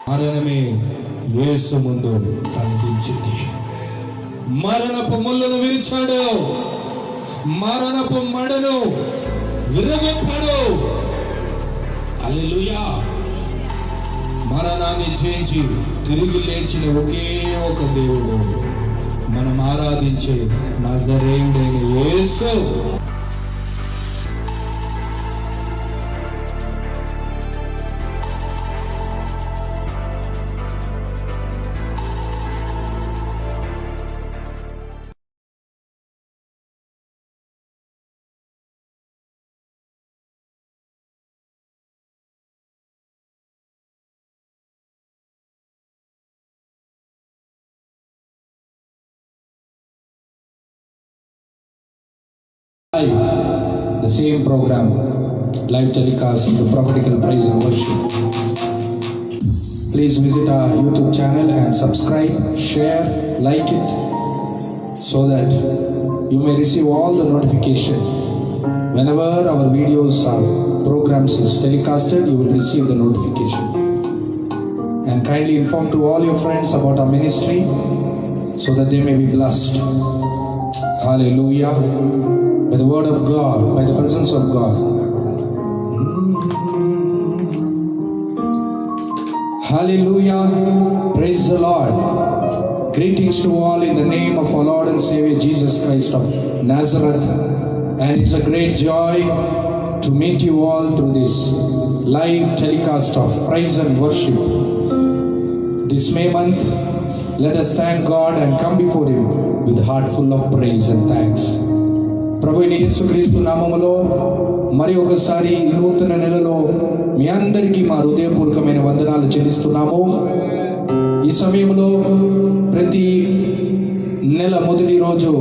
మరణమే యేసు ముందు కనిపించింది. మరణపు ముళ్ళను విరిచాడు, మరణపు మడను విరగొట్టాడు. హల్లెలూయా. మరణాన్ని జయించి తిరిగి లేచిన ఒకే ఒక దేవుడు మనం ఆరాధించే నజరేయుడైన యేసు. The same program, live telecast, the prophetical praise and worship. Please visit our YouTube channel and subscribe, share, like it, so that you may receive all the notification. Whenever our videos or programs is telecasted, you will receive the notification. And kindly inform to all your friends about our ministry, so that they may be blessed. Hallelujah. By the word of God, by the presence of God. Hallelujah. Praise the Lord. Greetings to all in the name of our Lord and Savior Jesus Christ of Nazareth. And it's a great joy to meet you all through this live telecast of praise and worship. This May month, let us thank God and come before Him with a heart full of praise and thanks. ప్రభు యేసుక్రీస్తు నామములో మరి ఒకసారి ఈ నూతన నెలలో మీ అందరికీ మా హృదయపూర్వకమైన వందనాలు చెల్లిస్తున్నాము. ఈ సమయంలో ప్రతి నెల మొదటి రోజు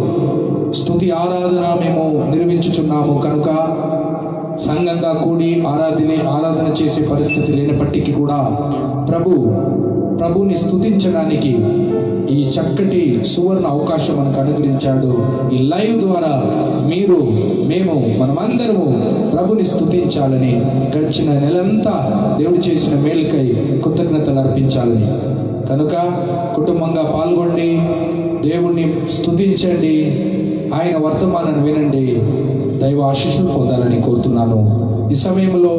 స్తుతి ఆరాధన మేము నిర్వహించుచున్నాము. కనుక సంఘంగా కూడి ఆరాధన చేసే పరిస్థితి లేనప్పటికీ కూడా ప్రభుని స్తుతించడానికి ఈ చక్కటి సువర్ణ అవకాశం మనకు అనుగ్రహించాడు. ఈ లైవ్ ద్వారా మేము మనమందరము ప్రభుని స్తుతించాలని, గడిచిన నెలంతా దేవుడు చేసిన మేలుకై కృతజ్ఞతలు అర్పించాలని, కనుక కుటుంబంగా పాల్గొండి, దేవుణ్ణి స్తుతించండి, ఆయన వర్తమానాన్ని వినండి, దైవ ఆశీస్సులు పొందాలని కోరుతున్నాను. ఈ సమయంలో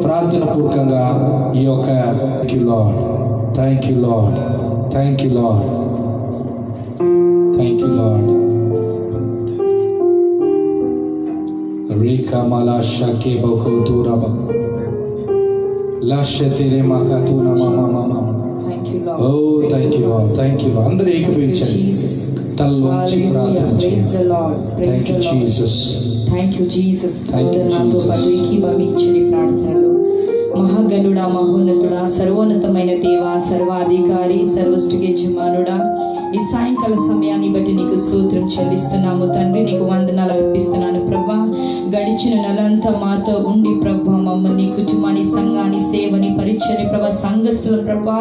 ప్రార్థన పూర్వకంగా ఈ యొక్క thank you Lord, thank you Lord, thank you Lord. రేఖా మాలా షకే బౌకౌతురబ లాషతిరే మకతున మమ. Oh thank you Lord, thank you Lord. అందరూ ఏకీభవించండి, తల వంచి ప్రార్థన చేయండి. Thank you Jesus, thank you Jesus. నాతో పాటు ఏకీభవించండి ప్రార్థనలో. మహాగణుడా, మహోన్నతుడా, సర్వోన్నతమైన దేవా, సర్వాధికారి, సర్వసృష్టికి యజమానుడా, ఈ సాయంకాల సమయాన్ని బట్టి నీకు స్తోత్రం చెల్లిస్తున్నాము తండ్రి. నీకు వందనాలు అర్పిస్తున్నాను ప్రభా. గడిచిన నెలంతా మాతో ఉండి ప్రభా, మమ్మల్ని, కుటుంబాన్ని, సంఘాన్ని, సేవని, పరిచయని ప్రభా, సంఘస్థుల ప్రభా,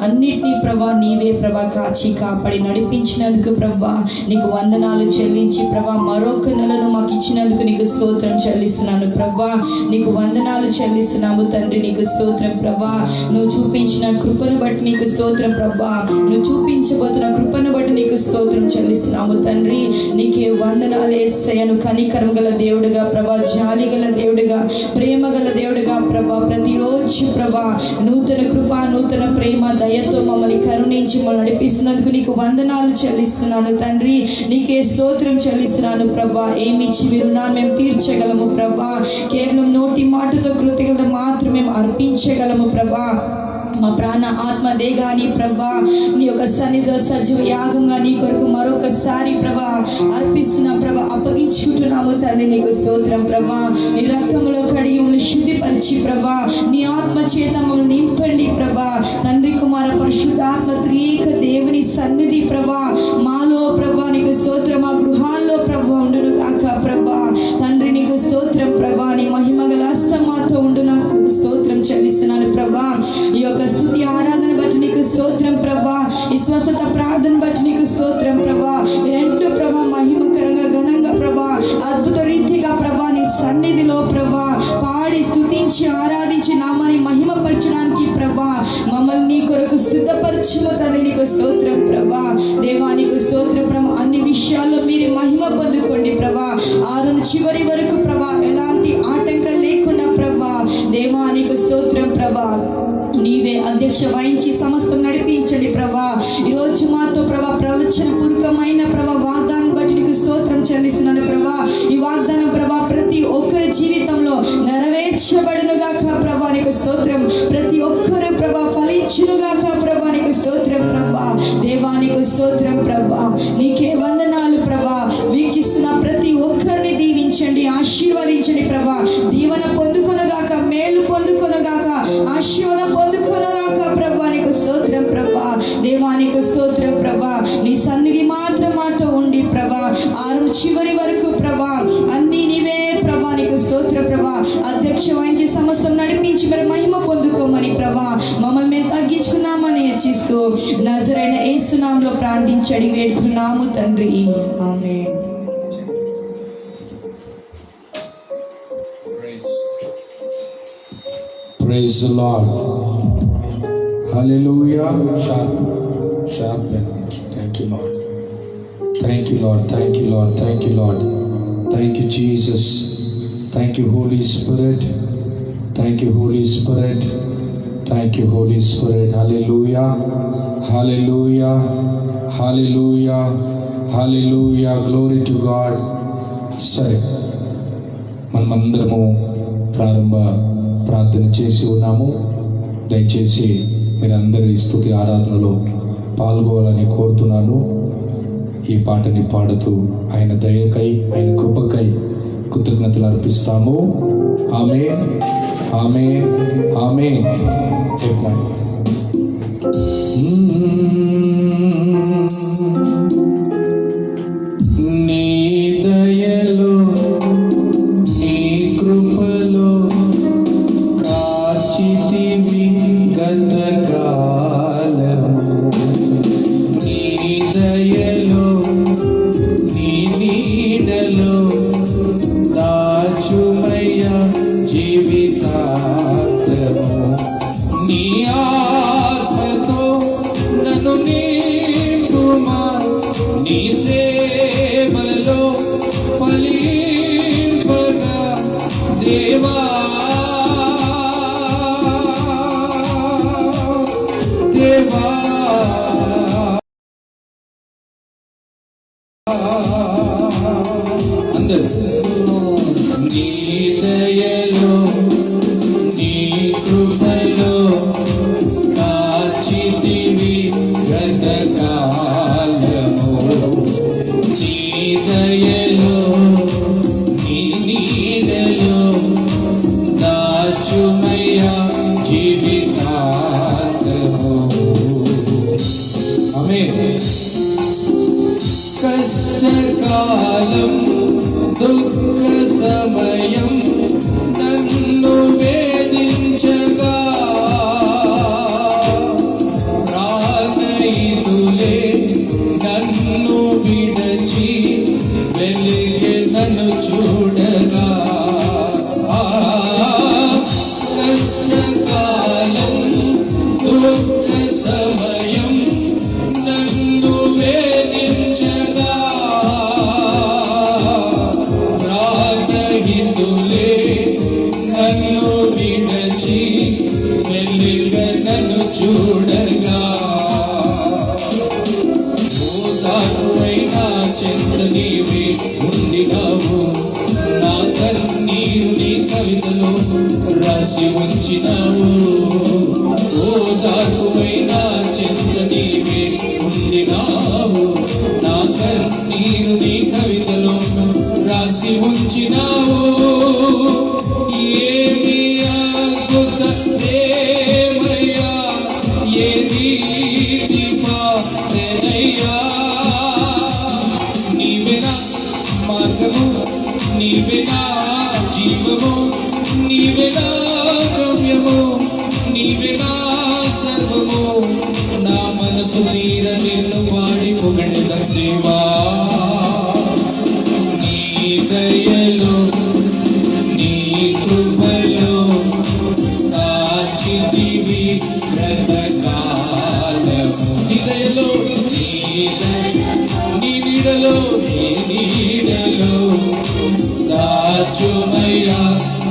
అన్నిటినీ ప్రభా నీవే ప్రభా కాచి కాపాడి నడిపించినందుకు ప్రభా నీకు వందనాలు చెల్లించి ప్రభా, మరొక నెలను మాకు ఇచ్చినందుకు నీకు స్తోత్రం చెల్లిస్తున్నాను ప్రభా. నీకు వందనాలు చెల్లిస్తున్నాము తండ్రి. నీకు స్తోత్రం ప్రభా. నువ్వు చూపించిన కృపను బట్టి నీకు స్తోత్రం ప్రభా. నువ్వు చూపించబోతున్న కృపను బట్టి నీకు స్తోత్రం చెల్లిస్తున్నాము తండ్రి. నీకే వందనాలు యేసయ్యను. కనికరం గల దేవుడుగా ప్రభా, జాలి గల దేవుడుగా, ప్రేమ గల దేవుడుగా ప్రభా, ప్రతిరోజు ప్రభా నూతన కృప, నూతన ప్రేమ, దయతో మమ్మల్ని కరుణించి మమ్మల్ని నడిపిస్తున్నందుకు నీకు వందనాలు చెల్లిస్తున్నాను తండ్రి. నీకే స్తోత్రం చెల్లిస్తున్నాను ప్రభా. ఏమిచ్చి మీ రుణాన్ని మేము తీర్చగలము ప్రభా? కేవలం నోటి మాటతో కృతజ్ఞత మాత్రం మేము అర్పించగలము ప్రభా. మా ప్రాణ ఆత్మ దేగాని ప్రభా నీ యొక్క సన్నిధిలో సజీవ యాగంగా నీ కొరకు మరొకసారి ప్రభా అర్పిస్తున్నా ప్రభా, అప్పగించుకుంటున్నాము తండ్రి. నీకు స్తోత్రం ప్రభా. నీ రక్తంలో కడిగి మమ్మల్ని శుద్ధిపరిచి ప్రభా, నీ ఆత్మ చేత మమ్మల్ని నింపండి ప్రభా. తండ్రి, కుమార, పరిశుద్ధాత్మ త్రియేక దేవుని సన్నిధి ప్రభా మాలో ప్రభా నీకు స్తోత్రం. మా గృహాల్లో ప్రభా ఉండును కాక ప్రభా. తండ్రి నీకు స్తోత్రం ప్రభా. నీ మహిమ గల హస్తం మాతో ఉండును స్తోత్రం చెల్లిస్తున్నాను ప్రభా. ఈ యొక్క స్తుతి ఆరాధన బట్టి నీకు స్తోత్రం ప్రభా. ఈ స్వస్థత ప్రార్థన బట్టి నీకు స్తోత్రం ప్రభా. రెండు ప్రభా మహిమకరంగా, ఘనంగా ప్రభా, అద్భుత రీతిగా ప్రభా నీ సన్నిధిలో ప్రభా పాడి స్తుతించి ఆరాధించి నామాన్ని మహిమపరచడానికి ప్రభా మమ్మల్ని నీ కొరకు బలపరచుము తండ్రి. నీకు స్తోత్రం ప్రభా. దేవా నీకు స్తోత్రం ప్రభా. అన్ని విషయాల్లో మీరు మహిమ పొందుకోండి ప్రభా. ఆరు చివరి వరకు ప్రభా ఎలాంటి ఆటంకం లేకుండా ప్రభా. దేవా నీకు స్తోత్రం ప్రభా. నీవే అధ్యక్ష వహించి సమస్తం నడిపించండి ప్రభా. ఈరోజు మాతో ప్రభా ప్రవచన పూర్వకమైన ప్రభా వాగ్దానం బట్టి నీకు స్తోత్రం చెల్లిస్తున్నాను ప్రభా. ఈ వాగ్దానం ప్రభా ప్రతి ఒక్కరి జీవితంలో నెరవేర్చబడునుగాక ప్రభా. నీకు స్తోత్రం. ప్రతి ఒక్కరు ప్రభా ఫలించునుగాక ప్రభా. నీకు స్తోత్రం ప్రభా. దేవా నీకు స్తోత్రం ప్రభా. నీకే వందనాలు ప్రభా. వీక్షిస్తున్న ప్రతి ఒక్కరిని దీవించండి, ఆశీర్వదించండి ప్రభా. దీవెన పొందుకొనగాక, మేలు పొందుకొనగాక, ఆశీర్వాదం పొందుకొనగాక ప్రభా. నీకు స్తోత్రం ప్రభా. దేవా నీకు స్తోత్రం ప్రభా. నీ సన్నిధి మాత్రం మాట ఉండి ప్రభా ఆరు చివరి వరకు ప్రభా అన్ని నీవే ప్రభా. నీకు స్తోత్రం ప్రభా. అధ్యక్ష వహించి సమస్తం నడిపించి మరి మహిమ పొందుకోమని ప్రభా మమ్మల్ని మేము తగ్గించుకున్నామని హెచ్చిస్తూ నజరైన యేసు నామములో ప్రార్థించి అడిగి వేడుకున్నాము తండ్రి. ఆమేన్. Praise the Lord. Hallelujah. Sharp pen. Thank you, Lord. Thank you, Lord. Thank you, Lord. Thank you, Lord. Thank you, Jesus. Thank you, Holy Spirit. Thank you, Holy Spirit. Thank you, Holy Spirit. Hallelujah. Hallelujah. Hallelujah. Hallelujah. Glory to God. సరే, మనమందరము ప్రారంభ ప్రార్థన చేసి ఉన్నాము. దయచేసి మీరందరూ ఈ స్తుతి ఆరాధనలో పాల్గొవాలని కోరుతున్నాను. ఈ పాటని పాడుతూ ఆయన దయకై, ఆయన కృపకై కృతజ్ఞతలు అర్పిస్తాము. ఆమేన్, ఆమేన్, ఆమేన్. నీ దయలో, నీ కృపలో కాచితివి గతకాలము. నీ దయలో, నీ నీడలో దాచుమయ్య జీవితాంతము. నీ ఆత్మతో నన్ను నింపుమా, నీ సేవలో ఫలింపగా దేవా. దేవా అందరూ నీ దయలో, నీ కృపలో కాచితివి గతకాలము. నీ దయలో, నీ నీడలో దాచుమయ్య జీవితాంతము. ఆమేన్. కష్టకాలం, దుఃఖ సమయం నన్ను వేధించగా ప్రాణయితులే నన్ను విడచి వెలిగే నన్ను చూడగా. కష్టకాలం, దుఃఖ సమయం నన్ను వేధించగా ప్రాణహితులే నన్ను విడచి వెలిగే నన్ను చూడగా. ఓదారువైన చంద్ర నీవే ఉండినావు, నా కన్నీరు నీ కవితలో రాసి ఉంచినావు. ఓదారువైన చంద్ర నీవే ఉండినావు, నా కన్నీరు నీ కవితలో రాసి ఉంచినావు. ఏమి అద్భుత ప్రేమయ్యా, ఏ రీతి పాదనయ్యా. నీవేనా మార్గము, నీవేనా జీవము, నీవేనా గమ్యము, నీవేనా సర్వము. నా మనసు తీర నిన్ను వాడి పొగడిన దేవా. నీ దయలో, నీ కృపలో కాచితివి గతకాలము. కాచుమయ్యా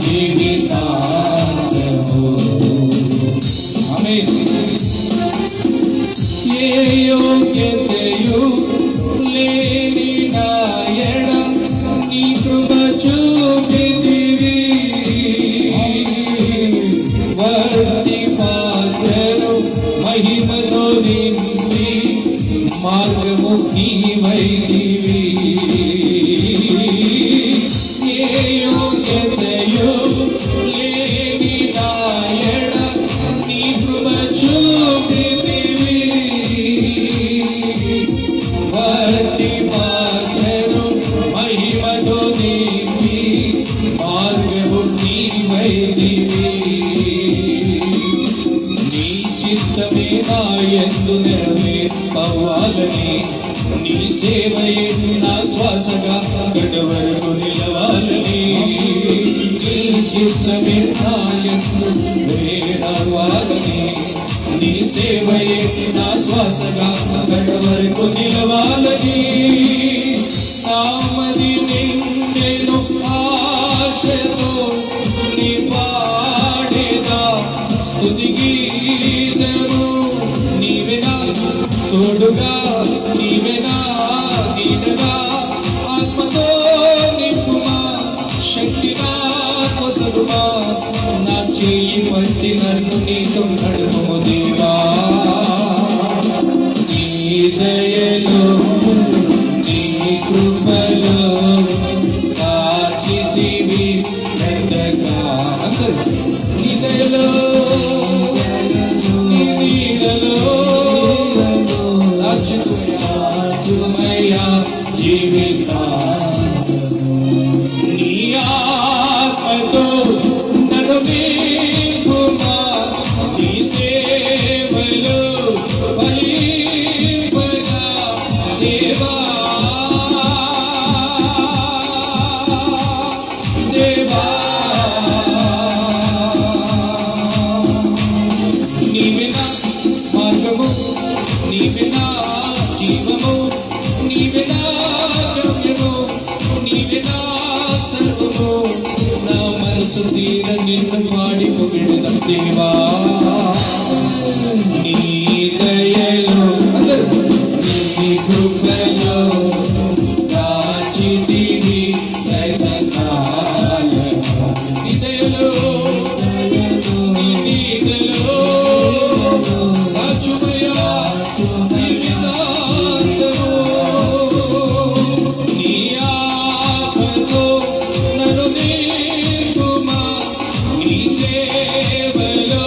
జీవితాంతము. ఆమేన్. ఏ యోగ్యతయు లేని నా ఎడ నీ కృప చూపితివి. వర్తి పాత్రను మహిమతో నింపి మార్గము నీవైతివి. ఏ యోగ్యతయు లేని నా ఎడ నీ కృప చూపితివి. వర్తి పాత్రను మహిమతో నింపి మార్గము నీవైతివి. నీ చిత్తమే నా యందు నెరవేర్పవాలని, నీ సేవయే నా శ్వాసగా గడవరకు నిలవాలని. నీ చిత్తమే నా యందు నెరవేర్పవాలని, నీ సేవయే నా శ్వాసగా గడవరకు నిలవాలని. నామది నిండెను ఆశతో నీ పాడేదా స్తుతి గీతము. నీవెనా తోడుగా, నీవెనా నీడగా, ఆత్మతో నింపుమా, శక్తి నా కొసగుమా. నా చేయి పట్టి నన్ను నీతో నడుము దేవా. నీ దయలో నీ కృపలో కాచితివి ఎంతగా. నీ దయలో నీ నీడలో కాచుమయ్యా జీవితాంతము. నీ ఆత్మతో నన్ను నింపుమా, నీ సేవలో ఫలింపగా దేవా. దేవా నీవెనా మార్గము, నీవెనా జీవము, నీవెనా గమ్యము, నీవెనా సర్వము. నా మనసు తీర నిన్ను పాడి పొగిడెదను దేవా. నీ దయలో నీ కృపలో కాచితివి ఎంతకాలము. నీ దయలో నీ నీడలో కాచుమయ్యా జీవితాంతము. నీ ఆత్మతో నన్ను నింపుమా, నీ సేవలో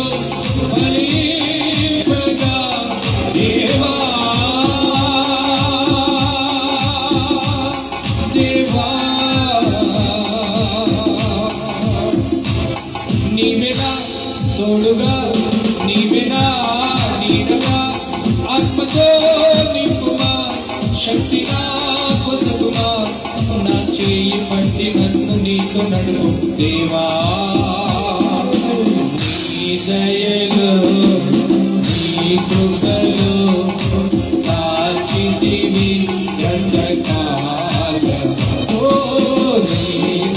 ఫలింపగా దేవా. దేవా నీవెనా తోడుగా, నీవెనా నీడగా, ఆత్మతో నింపుమా, శక్తి నా కొసగుమా. నా చేయి పట్టి నన్ను నీతో నడుము దేవా. నీ దయలో నీ కృపలో కాచితివి ఎంతకాలము. నీ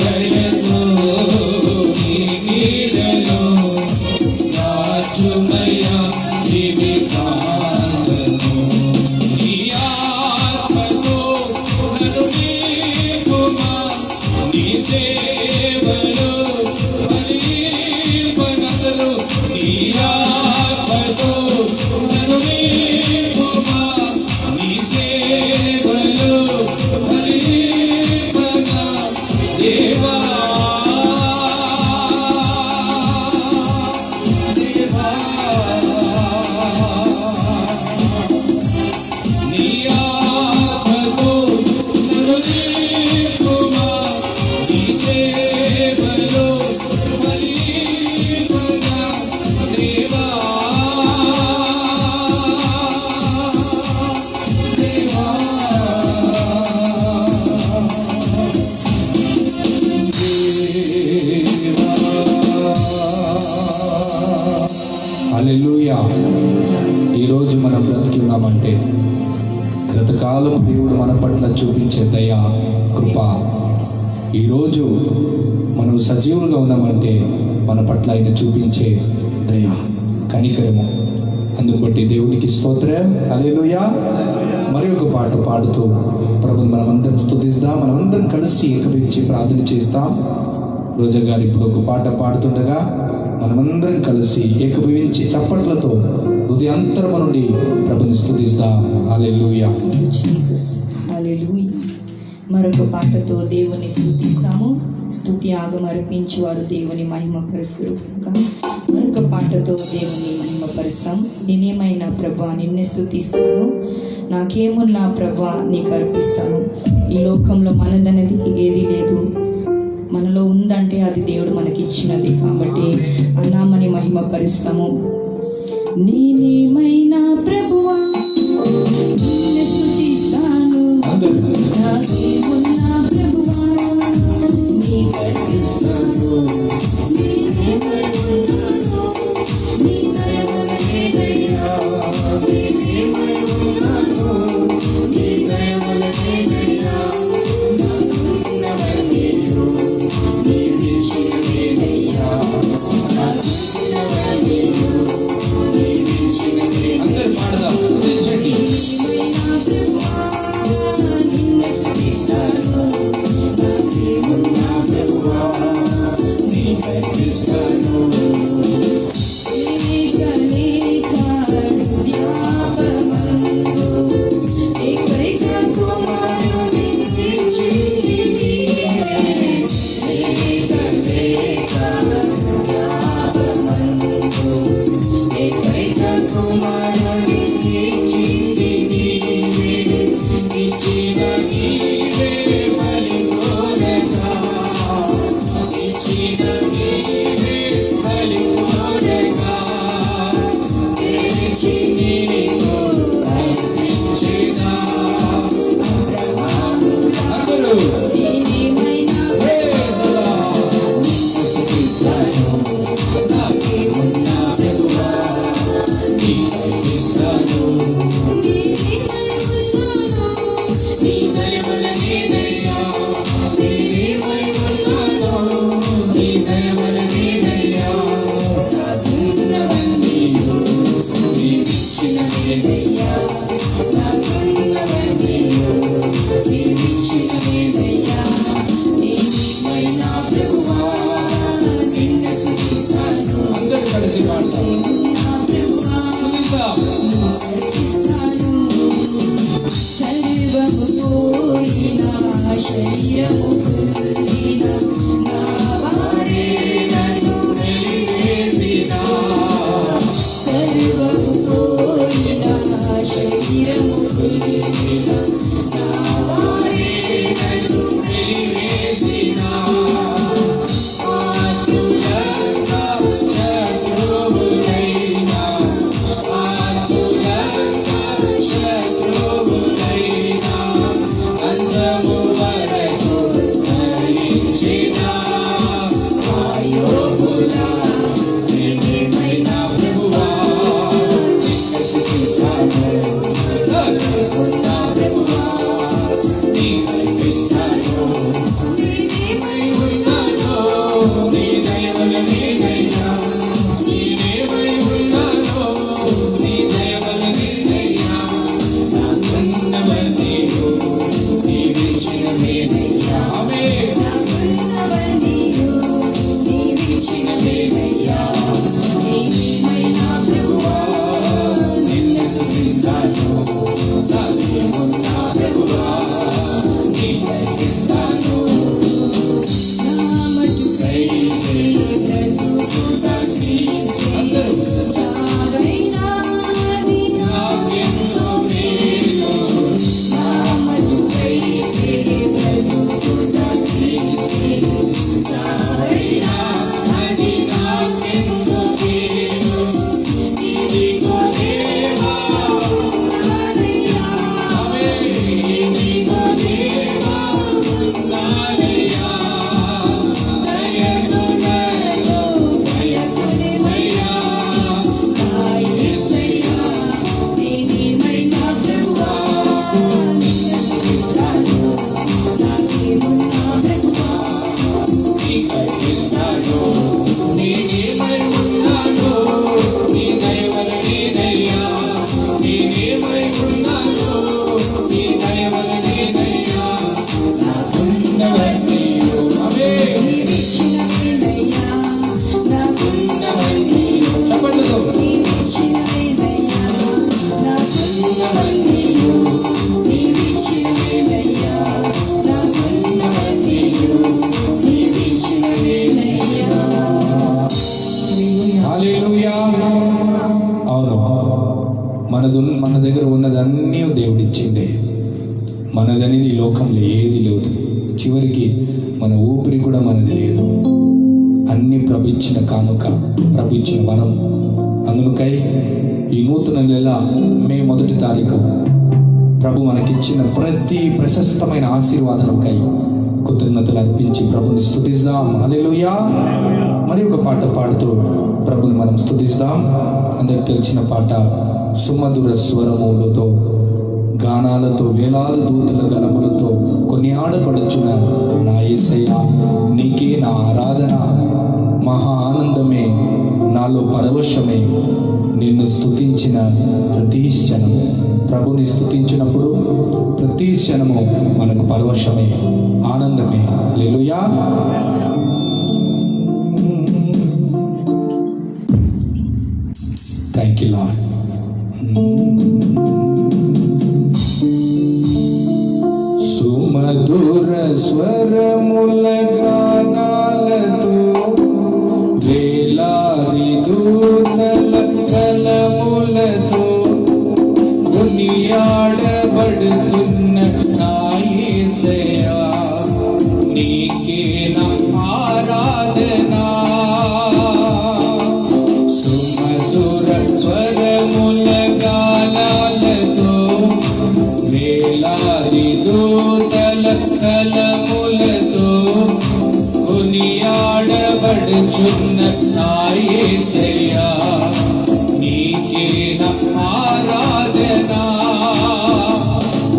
దయలో నీ నీడలో కాచుమయ్యా జీవితాంతము. నీ ఆత్మతో నన్ను నింపుమా, నీ సేవలో ఫలింపగలదు. నీ ఆత్మతో నన్ను నింపుమా, నీ సేవలో ఫలింపగా దేవా. దేవా నీ ఆత్మతో నన్ను నింపుమా, నీ సేవలో ఫలింపగా దేవా. దేవా హల్లెలూయా. ఈరోజు మనం బ్రతికి ఉన్నామంటే గతకాలం దేవుడు మన పట్ల చూపించే దయ, కృప ఈరోజు మనం సజీవులుగా ఉన్నామంటే మన పట్ల ఆయన చూపించే దయ, కనికరము. అందుకు బట్టి దేవునికి స్తోత్రం. హల్లెలూయా. మరి ఒక పాట పాడుతూ ప్రభుని మనమందరం స్తుతిద్దాం. మనమందరం కలిసి ఏకపించి ప్రార్థన చేస్తాం. రోజా గారు ఇప్పుడు ఒక పాట పాడుతుండగా మనమందరం కలిసి ఏకభవించి చప్పట్లతో హృదయాంతరము నుండి ప్రభుని స్తుతిద్దాం. హల్లెలూయా. జీసస్. హల్లెలూయా. మరొక పాటతో దేవుని స్తుతిస్తాము. స్తుతి ఆగమర్పించి వారు దేవుని మహిమపరుస్తారు కనుక మరొక పాటతో దేవుని మహిమపరుస్తాం. నేనేమైనా ప్రభా నిన్నే స్తుతిస్తాను, నాకేమున్నా ప్రభా నీకు అర్పిస్తాను. ఈ లోకంలో మనదనేది ఏది లేదు, మనలో ఉందంటే అది దేవుడు మనకిచ్చినది. కాబట్టి అన్నామని మహిమపరుస్తాము. నేనేమైనా ప్రభువా నిన్నే స్తుతిస్తాను, నాకేమున్నా ప్రభువా నీకు అర్పిస్తాను. హల్లెలూయా. అవును, మన దగ్గర ఉన్నదన్నీ దేవుడిచ్చిందే. మనదనేది ఈ లోకంలో ఏది లేదు. చివరికి మన ఊపిరి కూడా మనది లేదు. అన్ని ప్రభు కానుక, ప్రభు వరం. అందుకై ఈ నూతన నెల మే 1 తారీఖు ప్రభు మనకిచ్చిన ప్రతి ప్రశస్తమైన ఆశీర్వాదాలకై కృతజ్ఞతలు అర్పించి ప్రభుని స్తుతిద్దాం. హల్లెలూయా. మరి ఒక పాట పాడుతూ ప్రభుని మనం స్తుతిద్దాం. అందరికి తెలిసిన పాట, సుమధుర స్వరములతో, గానాలతో, వేలాది దూతల గలములతో కొనియాడబడుచున్న నా యేసయ్యా, నీకే నా ఆరాధన. మహా ఆనందమే, నాలో పరవశమే, నిన్ను స్తుతించిన ప్రతి క్షణము. ప్రభుని స్తుతించినప్పుడు ప్రతి క్షణము మనకు పరవశమే, ఆనందమే. హల్లెలూయా. Thank you Lord. సుమధుర స్వరముల గానాలతో, వేలాది దూతల కలములతో కొనియాడబడుతున్న నా యేసయ్యా, నీకే నా ఆరాధన. సుమధుర స్వరముల గానాలతో, వేలాది దూతల కలములతో కొనియాడబడుచున్న నా యేసయ్యా, నీకే నా ఆరాధన.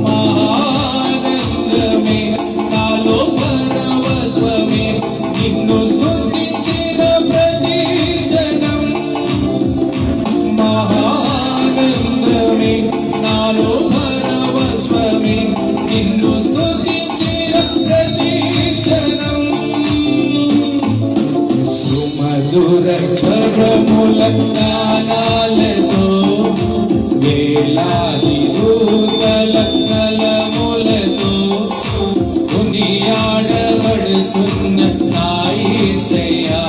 మహానందమే, నాలో పరవశమే, నిన్ను స్తుతించిన ప్రతి క్షణం. మహానందమే, నాలో పరవశమే, నిన్ను స్తుతించిన ప్రతి క్షణం. సుమధుర స్వరముల గానాలతో, వేలాది దూతల కలములతో కొనియాడబడుతున్న నా యేసయ్యా,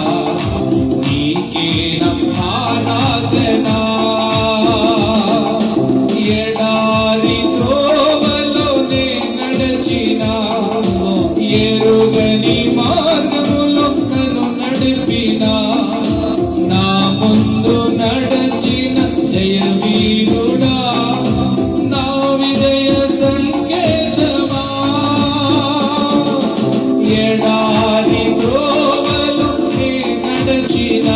నీకే నా ఆరాధన. ఎడారి త్రోవలోనే నడచిన, ఎరుగని మార్గములో నన్ను నడిపిన, నా ముందు నడచిన జయవీరుడా, నా విజయ సంకేతమా. ఎడారి త్రోవలో నే నడచిన,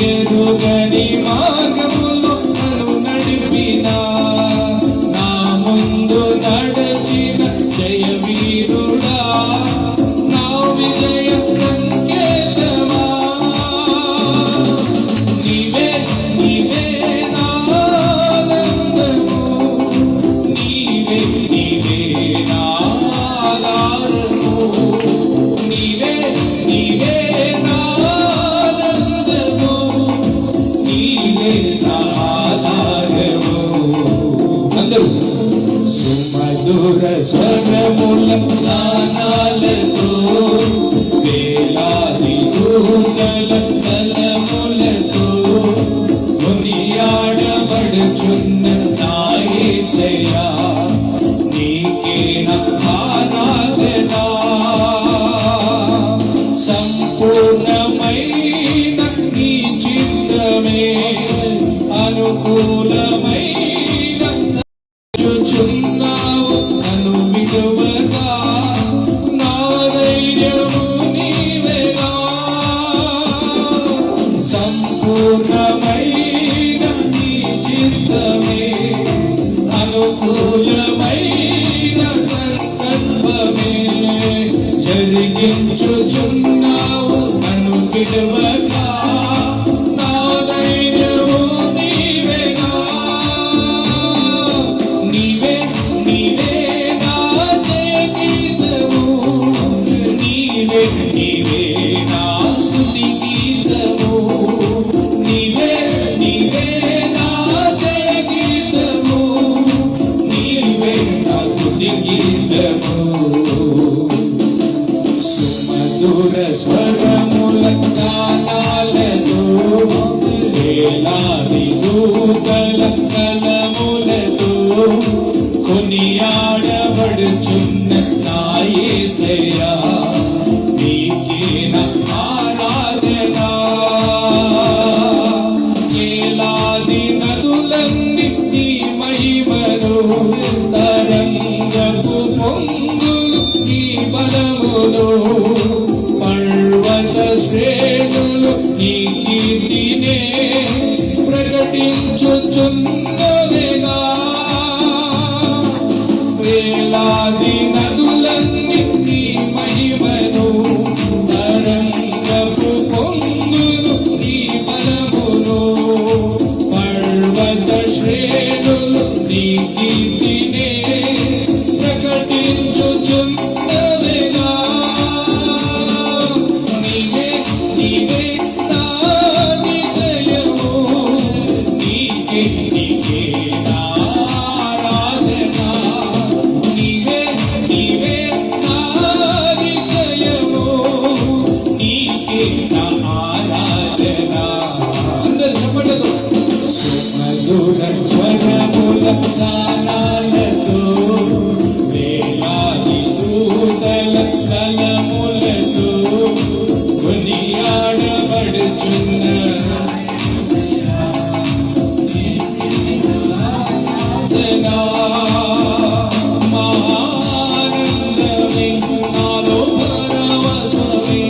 ఎరుగని మార్గములో నన్ను నడిపిన, నా ముందు నడచిన జయవీరుడా, నా విజయ సంకేతమా. నీవే నీవే నా ఆనందము, నీవే నీవే నా ఆధారము. నీవే నీవే నా ఆనందము, నీవే నా ఆధారము. అందరూ సుమధుర స్వరముల గానాలతో, వేలాది దూతల కలములతో కొనియాడబడుచున్న నా యేసయ్యా, నీకే నా ఆరాధన. సంపూర్ణమైన నీ చిత్తమే, అనుకూలమైన చున్నావు నన్ను విడువగా, నా ధైర్యము నీవేగా. సంపూర్ణమైన నీ చిత్తమే, అనుకూలమైన సంకల్పమే, జరిగించుచున్నావు నన్ను విడువగా, నా ధైర్యము నీవేగా. నీవే నీవే నా జయగీతము, నీవే నీవే నా స్తుతి గీతము. నీవే నీవే నా జయగీతము, నీవే నా స్తుతి గీతము. సుమధుర స్వరము గానాలతో వేలాది దూతల కలములతో కొనియాడబడుచున్న నా యేసయ్యా నీకే నా ఆరాధన. వేలాది నదులన్నీ నీ మహిమను తరంగపు పొంగులు నీ బలమును పర్వత శ్రేణులు నీ కీర్తినే ప్రకటించుచున్నవేగా. వేలాది నదులన్నీ నీ మహిమను తరంగపు పొంగులు నీ బలమును పర్వత శ్రేణులు నీ కీర్తినే ప్రకటించుచున్నవేగా. నీవే నీవే నా నిశ్చయము, నీకే నీకే నా ఆరాధన. నీవే నీవే నా నిశ్చయము, నీకే నా ఆరాధన. అందరు చెప్పండి. సుమధుర స్వరముల గానాలతో వేలాది దూతల కలములతో కొనియాడబడుచున్న ఆనందమే నాలో పరవశమే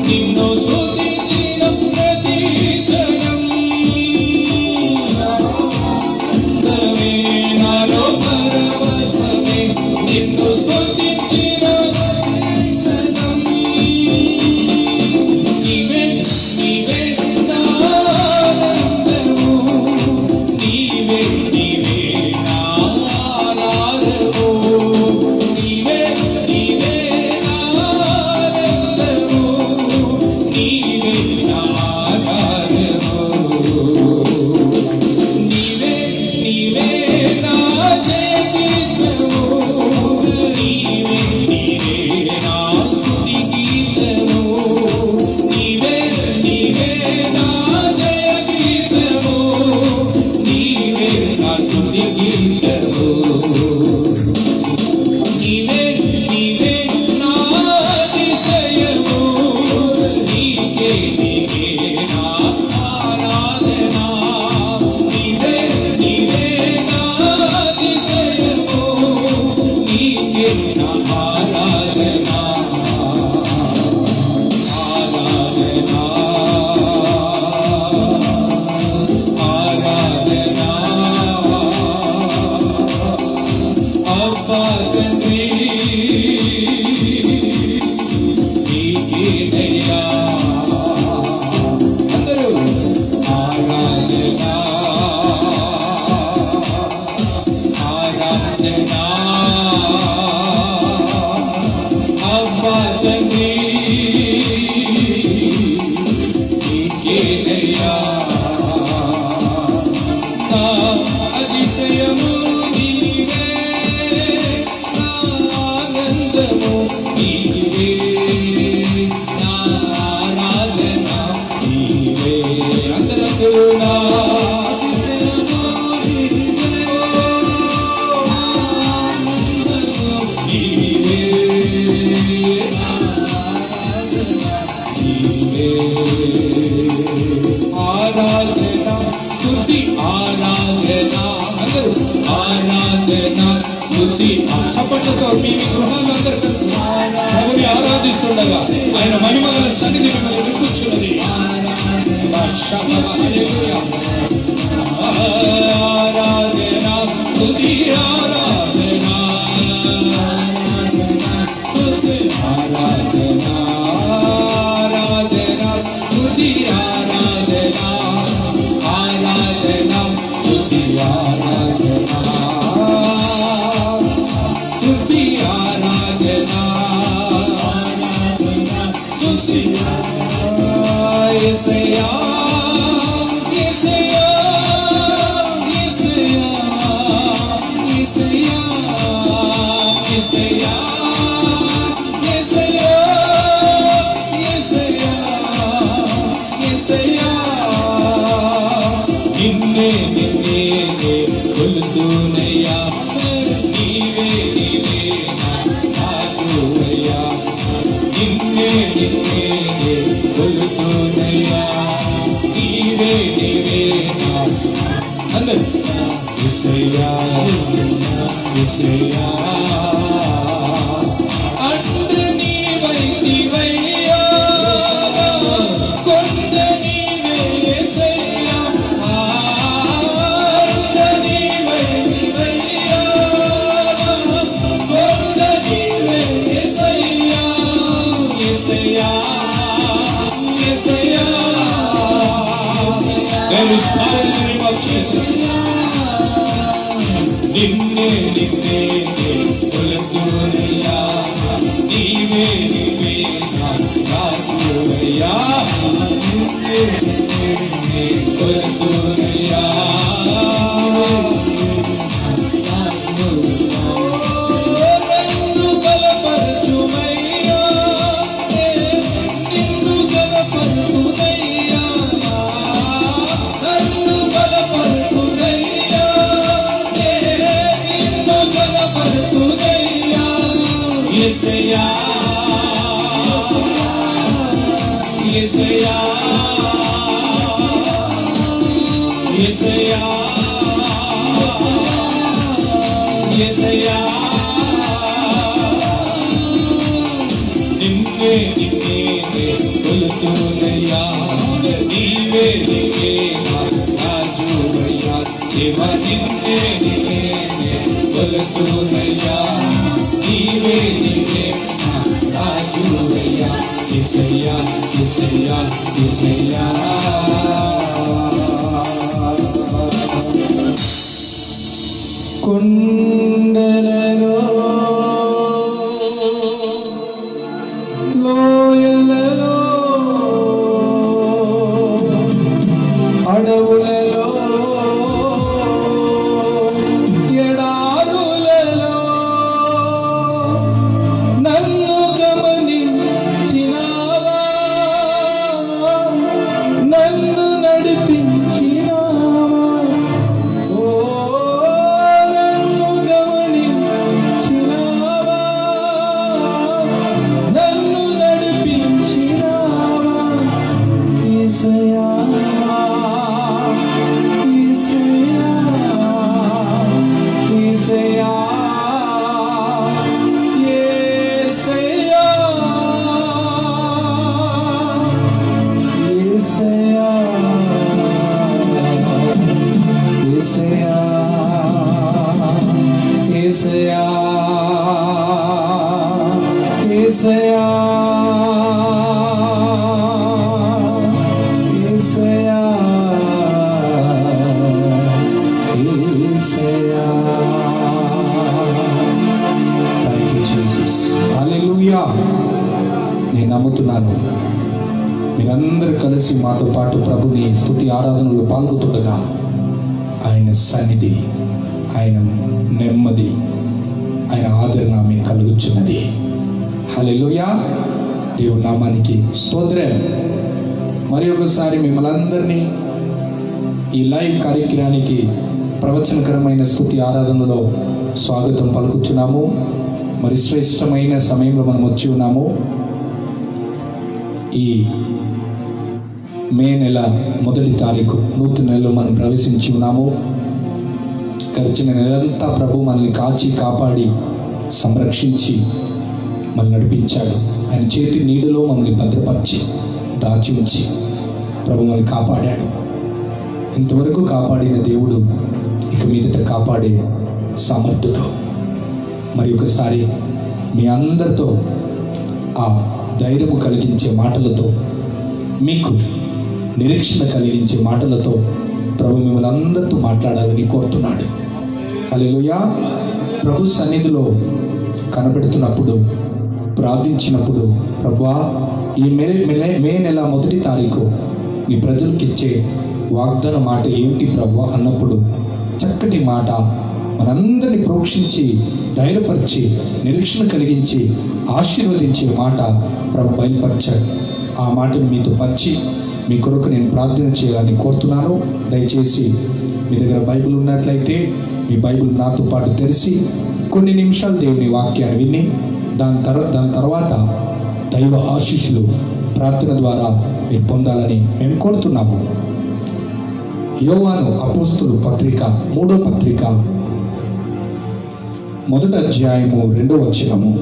నిన్ను స్తుతించిన ప్రతి క్షణం. ఆనందమే నాలో పరవశమే నిన్ను స్తుతించిన ప్రతి క్షణం. నీవే నీవే నా ఆనందము, నీవే నీవే నా ఆరాధనము. నీవే నీవే నా ఆనందము, నీవే నా ఆరాధనము. నీవే నీవే నా జీవితము, నీవే నీవే నా స్తుతి గీతము. నీవే నీవే నా జీవితము, నీవే నా స్తుతి గీతము. నీవే నీవే నా అతిశయము, నీకే నీకే నా ఆరాధన. నీవే నీవే నా అతిశయము, నీకే నా ఆరాధన. ఆరాధన ఆరాధన అబ్బా తండ్రి నీకేనయ్యా. అందరూ ఆరాధన ఆరాధన అబ్బా తండ్రి నీకేనయ్యా. నా అతిశయము నీవే, నా ఆనందము నీవే, నా ఆరాధన నీవే. అందరూ నా అతిశయము నీవే, నా ఆనందము నీవే, నా ఆరాధన నీవే. ఆరాధన స్తుతి ఆరాధన. అందరూ ఆరాధన స్తుతి. చప్పట్లతో మీ గృహాలు అందరూ కలిసి ప్రభుని ఆరాధిస్తుండగా ఆయన మహిమగల సన్నిధి మిమ్మల్ని వినిపించున్నది. హల్లెలూయా. ఆరాధన స్తుతి ఆరాధన స్తుతి ఆరాధన ఆరాధన స్తుతి ఆరాధన ఆరాధన స్తుతి ఆరాధన స్తుతి ఆరాధన స్తుతి యేసయ్యా యేసయ్యా యేసయ్యా యేసయ్యా యేసయ్యా యేసయ్యా యేసయ్యా కొలుతున్నయ్యా నీవే నీవే అందరూ యేసయ్యా యేసయ్యా అందు నీవైతివయ్యా కొండ నీవే యేసయ్యా అందు నీవైతివయ్యా కొండ నీవే యేసయ్యా యేసయ్యా యేసయ్యా There is power in the name of Jesus. నిన్నే నిన్నే కొలుతున్నయ్యా నీవే నీవే రాజువయ్యా నిన్నే నిన్నే కొలుతున్నయ్యా నన్ను బలపరచుమయ్యా నిన్ను బలపరచుమయ్యా నన్ను బలపరచుమయ్యా యేసయ్యా యేసయ్యా యేసయ్యా యేసయ్యా నిన్నే నిన్నే కొలుతున్నయ్యా నీవే నీవే రాజువయ్యా దేవా నిన్నే నిన్నే కొలుతున్నయ్యా నీవే నీవే రాజువయ్యా యేసయ్యా యేసయ్యా యేసయ్యా కొండలలో లోయలలో అడవులలో ఎడారులలో నన్ను గమనించినావా నన్ను నడిపించినావా ఓ నన్ను గమనించినావా నన్ను నడిపించినావా యేసయ్యా యేసయ్యా యేసయ్యా యేసయ్యా యేసయ్యా యేసయ్యా యేసయ్యా యేసయ్యా యేసయ్యా థాంక్ యూ జీసస్ హల్లెలూయా నేను నమ్ముతున్నాను మీరందరూ కలిసి మాతో పాటు ప్రభుని స్తుతి ఆరాధనలో పాల్గొతుండగా ఆయన సన్నిధి ఆయన నెమ్మది ఆయన ఆదరణ మీకు కలుగుచున్నది హల్లెలూయా దేవుని నామానికి స్తోత్రం మరి ఒకసారి మిమ్మల్ని అందరినీ ఈ లైవ్ కార్యక్రమానికి ప్రవచనకరమైన స్తుతి ఆరాధనలో స్వాగతం పలుకుచున్నాము మరి శ్రేష్టమైన సమయంలో మనం వచ్చి ఉన్నాము ఈ మే నెల 1వ తారీఖు నూతన నెలలో మనం ప్రవేశించి ఉన్నాము గడిచిన నెలంతా ప్రభు మనల్ని కాచి కాపాడి సంరక్షించి మనల్ని నడిపించాడు ఆయన చేతి నీడలో మమ్మల్ని భద్రపరిచి దాచి ఉంచి ప్రభు మనల్ని కాపాడాడు ఇంతవరకు కాపాడిన దేవుడు ఇక మీదట కాపాడే సమర్థుడు మరి ఒకసారి మీ అందరితో ఆ ధైర్యము కలిగించే మాటలతో మీకు నిరీక్షణ కలిగించే మాటలతో ప్రభు మిమ్మల్ని అందరితో మాట్లాడాలని కోరుతున్నాడు హల్లెలూయా ప్రభు సన్నిధిలో కనబెడుతున్నప్పుడు ప్రార్థించినప్పుడు ప్రభువా ఈ మే నెల 1వ తారీఖు నీ ప్రజలకు ఇచ్చే వాగ్దాన మాట ఏమిటి ప్రభువా అన్నప్పుడు చక్కటి మాట మనందరినీ ప్రోక్షించి ధైర్యపరిచి నిరీక్షణ కలిగించి ఆశీర్వదించే మాట ప్రభు బయలుపరిచాడు ఆ మాటను మీతో పంచి మీ కొరకు నేను ప్రార్థన చేయాలని కోరుతున్నాను దయచేసి మీ దగ్గర బైబిల్ ఉన్నట్లయితే మీ బైబిల్ నాతో పాటు తెరిచి కొన్ని నిమిషాలు దేవుని వాక్యాన్ని విని దాని తర్వాత దైవ ఆశీస్సులు ప్రార్థన ద్వారా మీరు పొందాలని మేము కోరుతున్నాము. యోహాను అపోస్తలు పత్రిక 3వ పత్రిక 1వ అధ్యాయము 2వ వచనము.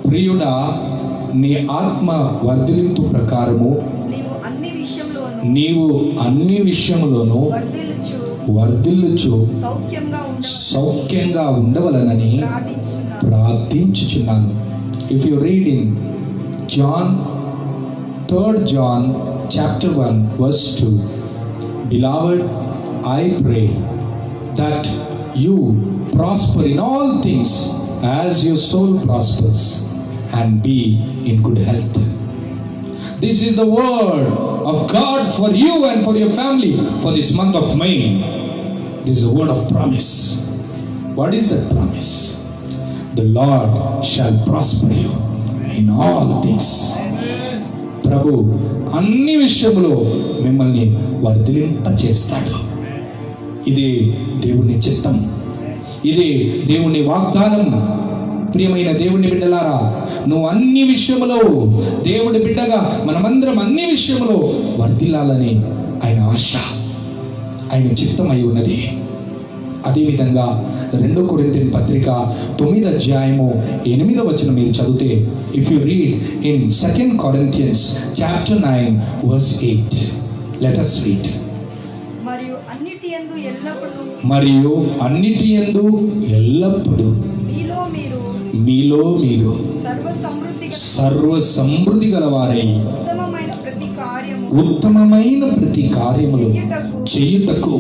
ప్రియుడా, నీ ఆత్మ వర్ధిల్లింతు ప్రకారము నీవు అన్ని విషయములోనూ వర్ధిల్లుచు సౌఖ్యంగా ఉండవలనని ప్రార్థించుచున్నాను. If you read in Third John chapter 1 verse 2, Beloved, I pray that you prosper in all things as your soul prospers, and be in good health. This is the word of God for you and for your family for this month of May. This is a word of promise. What is that promise? The Lord shall prosper you in all things. ప్రభు అన్ని విషయంలో మిమ్మల్ని వర్ధిలింపచేస్తాడు. ఇదే దేవుని చిత్తం, ఇదే దేవుని వాగ్దానం. ప్రియమైన దేవుని బిడ్డలారా, నువ్వు అన్ని విషయములో దేవుడి బిడ్డగా మనమందరం అన్ని విషయములో వర్ధిల్లాలని ఆయన ఆశ, ఆయన చిత్తం అయి ఉన్నది. అదేవిధంగా 2 కొరింథీయుల పత్రిక 9వ అధ్యాయము 8వ వచనం మీరు చదివితే, if you read in 2 Corinthians chapter 9 verse 8, let us read. మరియు అన్నిటి యందు ఎల్లప్పుడు మీలో మీరు సర్వ సమృద్ధి గలవారై ఉత్తమమైన ప్రతి కార్యములు చేయుటకు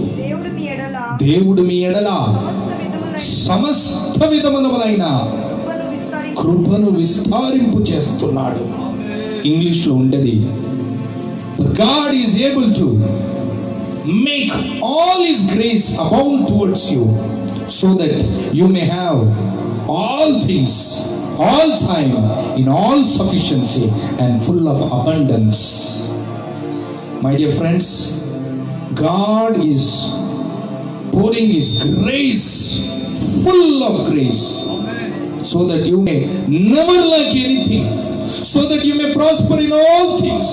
దేవుడు మీ ఎడల సమస్త విధములైన కృపను విస్తారింపు చేస్తున్నాడు. ఇంగ్లీష్లో ఉండేది, God is able to make all his grace abound towards you, so that you may have all things, all time, in all sufficiency and full of abundance. My dear friends, God is pouring his grace, full of grace, so that you may never lack anything, so that you may prosper in all things.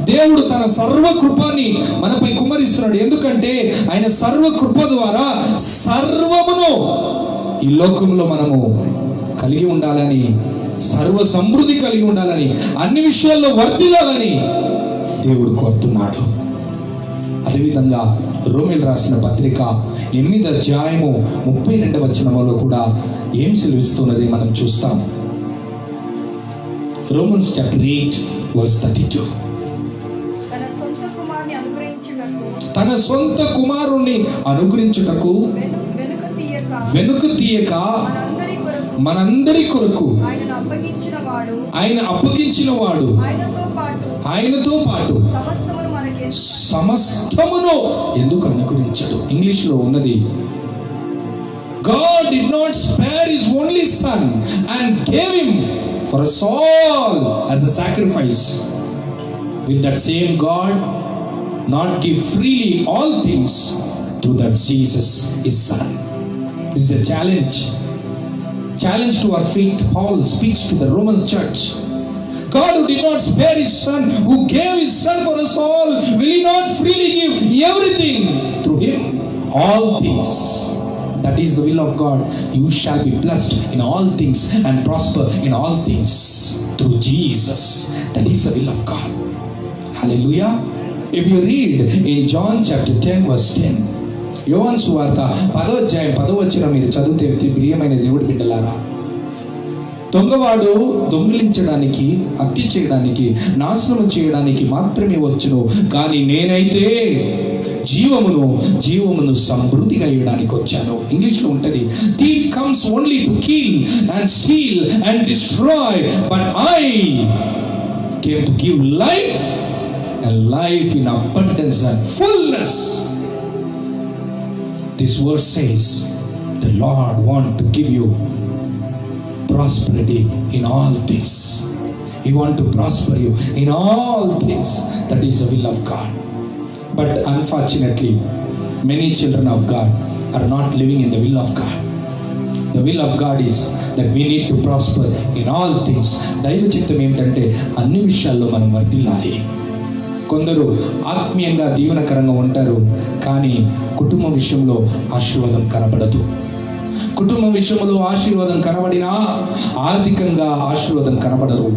దేవుడు తన సర్వ కృపాన్ని మనపై కుమ్మరిస్తున్నాడు. ఎందుకంటే ఆయన సర్వ కృప ద్వారా సర్వమును ఈ లోకంలో మనము కలిగి ఉండాలని, సర్వ సమృద్ధి కలిగి ఉండాలని, అన్ని విషయాల్లో వర్ధిల్లాలని దేవుడు కోరుతున్నాడు. అదేవిధంగా రోమీయులకు రాసిన పత్రిక 8వ అధ్యాయము 32వ వచనములో కూడా ఏం సెలవిస్తున్నది మనం చూస్తాం. Romans chapter 8 verse 32. తన సొంత కుమారుణ్ణి అనుగ్రహించుటకు వెనుక తీయక మనందరి కొరకు ఆయన అప్పగించిన వాడు ఆయనతో పాటు సమస్తమును ఎందుకు అనుగ్రహించాడు? ఇంగ్లీష్ లో ఉన్నది, God did not spare his only son and gave him for us all as a sacrifice. Will that same God not give freely all things to that Jesus his son? This is a challenge to our faith. Paul speaks to the Roman church. God who did not spare his son, who gave his son for us all, will he not freely give everything through him? All things. That is the will of God. You shall be blessed in all things and prosper in all things through Jesus. That is the will of God. Hallelujah. If you read in John chapter 10 verse 10, యోహాను సువార్త 10వ అధ్యాయం 10వ వచనం మీరు చదివితే, ప్రియమైన దేవుడి బిడ్డలారా, దొంగవాడు దొంగిలించడానికి, హత్య చేయడానికి, నాశనం చేయడానికి మాత్రమే వచ్చును, కానీ నేనైతే జీవమును సమృద్ధిగా ఇవ్వడానికి వచ్చాను. ఇంగ్లీష్ లో ఉంటది, thief comes only to kill and steel and destroy, but I came to give life and life in abundance and fullness. This verse says the Lord wants to give you prosperity in all things. He wants to prosper you in all things. That is the will of God. But unfortunately, many children of God are not living in the will of God. The will of God is that we need to prosper in all things. దైవ చిత్తం ఏమిటంటే అన్ని విషయాల్లో మనం వర్ధిల్లాలి. కొందరు ఆత్మీయంగా దీవెనకరంగా ఉంటారు, కానీ కుటుంబం విషయంలో ఆశీర్వాదం కనబడదు. కుటుంబం విషయంలో ఆశీర్వాదం కనబడినా ఆర్థికంగా ఆశీర్వాదం కనబడరు.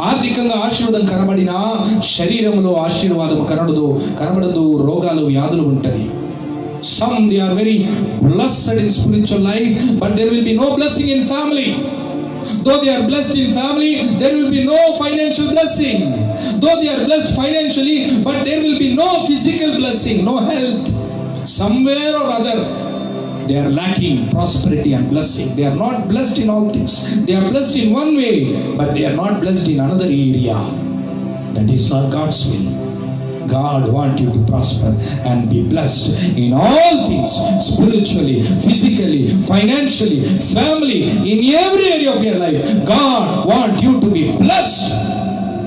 ఆర్థికంగా ఆశీర్వాదం కనబడినా శరీరంలో ఆశీర్వాదం కనబడదు. రోగాలు వ్యాధులు ఉంటది. Some they are very blessed in spiritual life, but there will be no blessing in family. Though they are blessed in family, there will be no financial blessing. Though they are blessed financially, but there will be no physical blessing, no health. Somewhere or other they are lacking prosperity and blessing. They are not blessed in all things. They are blessed in one way, but they are not blessed in another area. That is not God's will. God wants you to prosper and be blessed in all things, spiritually, physically, financially, family, in every area of your life. God wants you to be blessed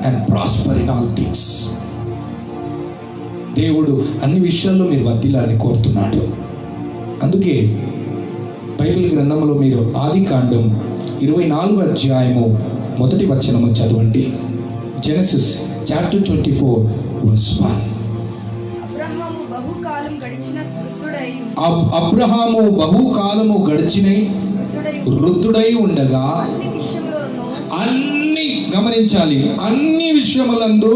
and prosper in all things. దేవుడు అన్ని విషయాల్లో మీరు వర్ధిల్లాలని కోరుతున్నాడు. అందుకే Bible గ్రంథంలో మీరు ఆదికాండం 24వ అధ్యాయము 1వ వచనము చదవండి. Genesis chapter 24 verse 1. అబ్రహాము బహుకాలము గడిచినై వృద్ధుడై ఉండగా అన్ని గమనించాలి, అన్ని విషయములందు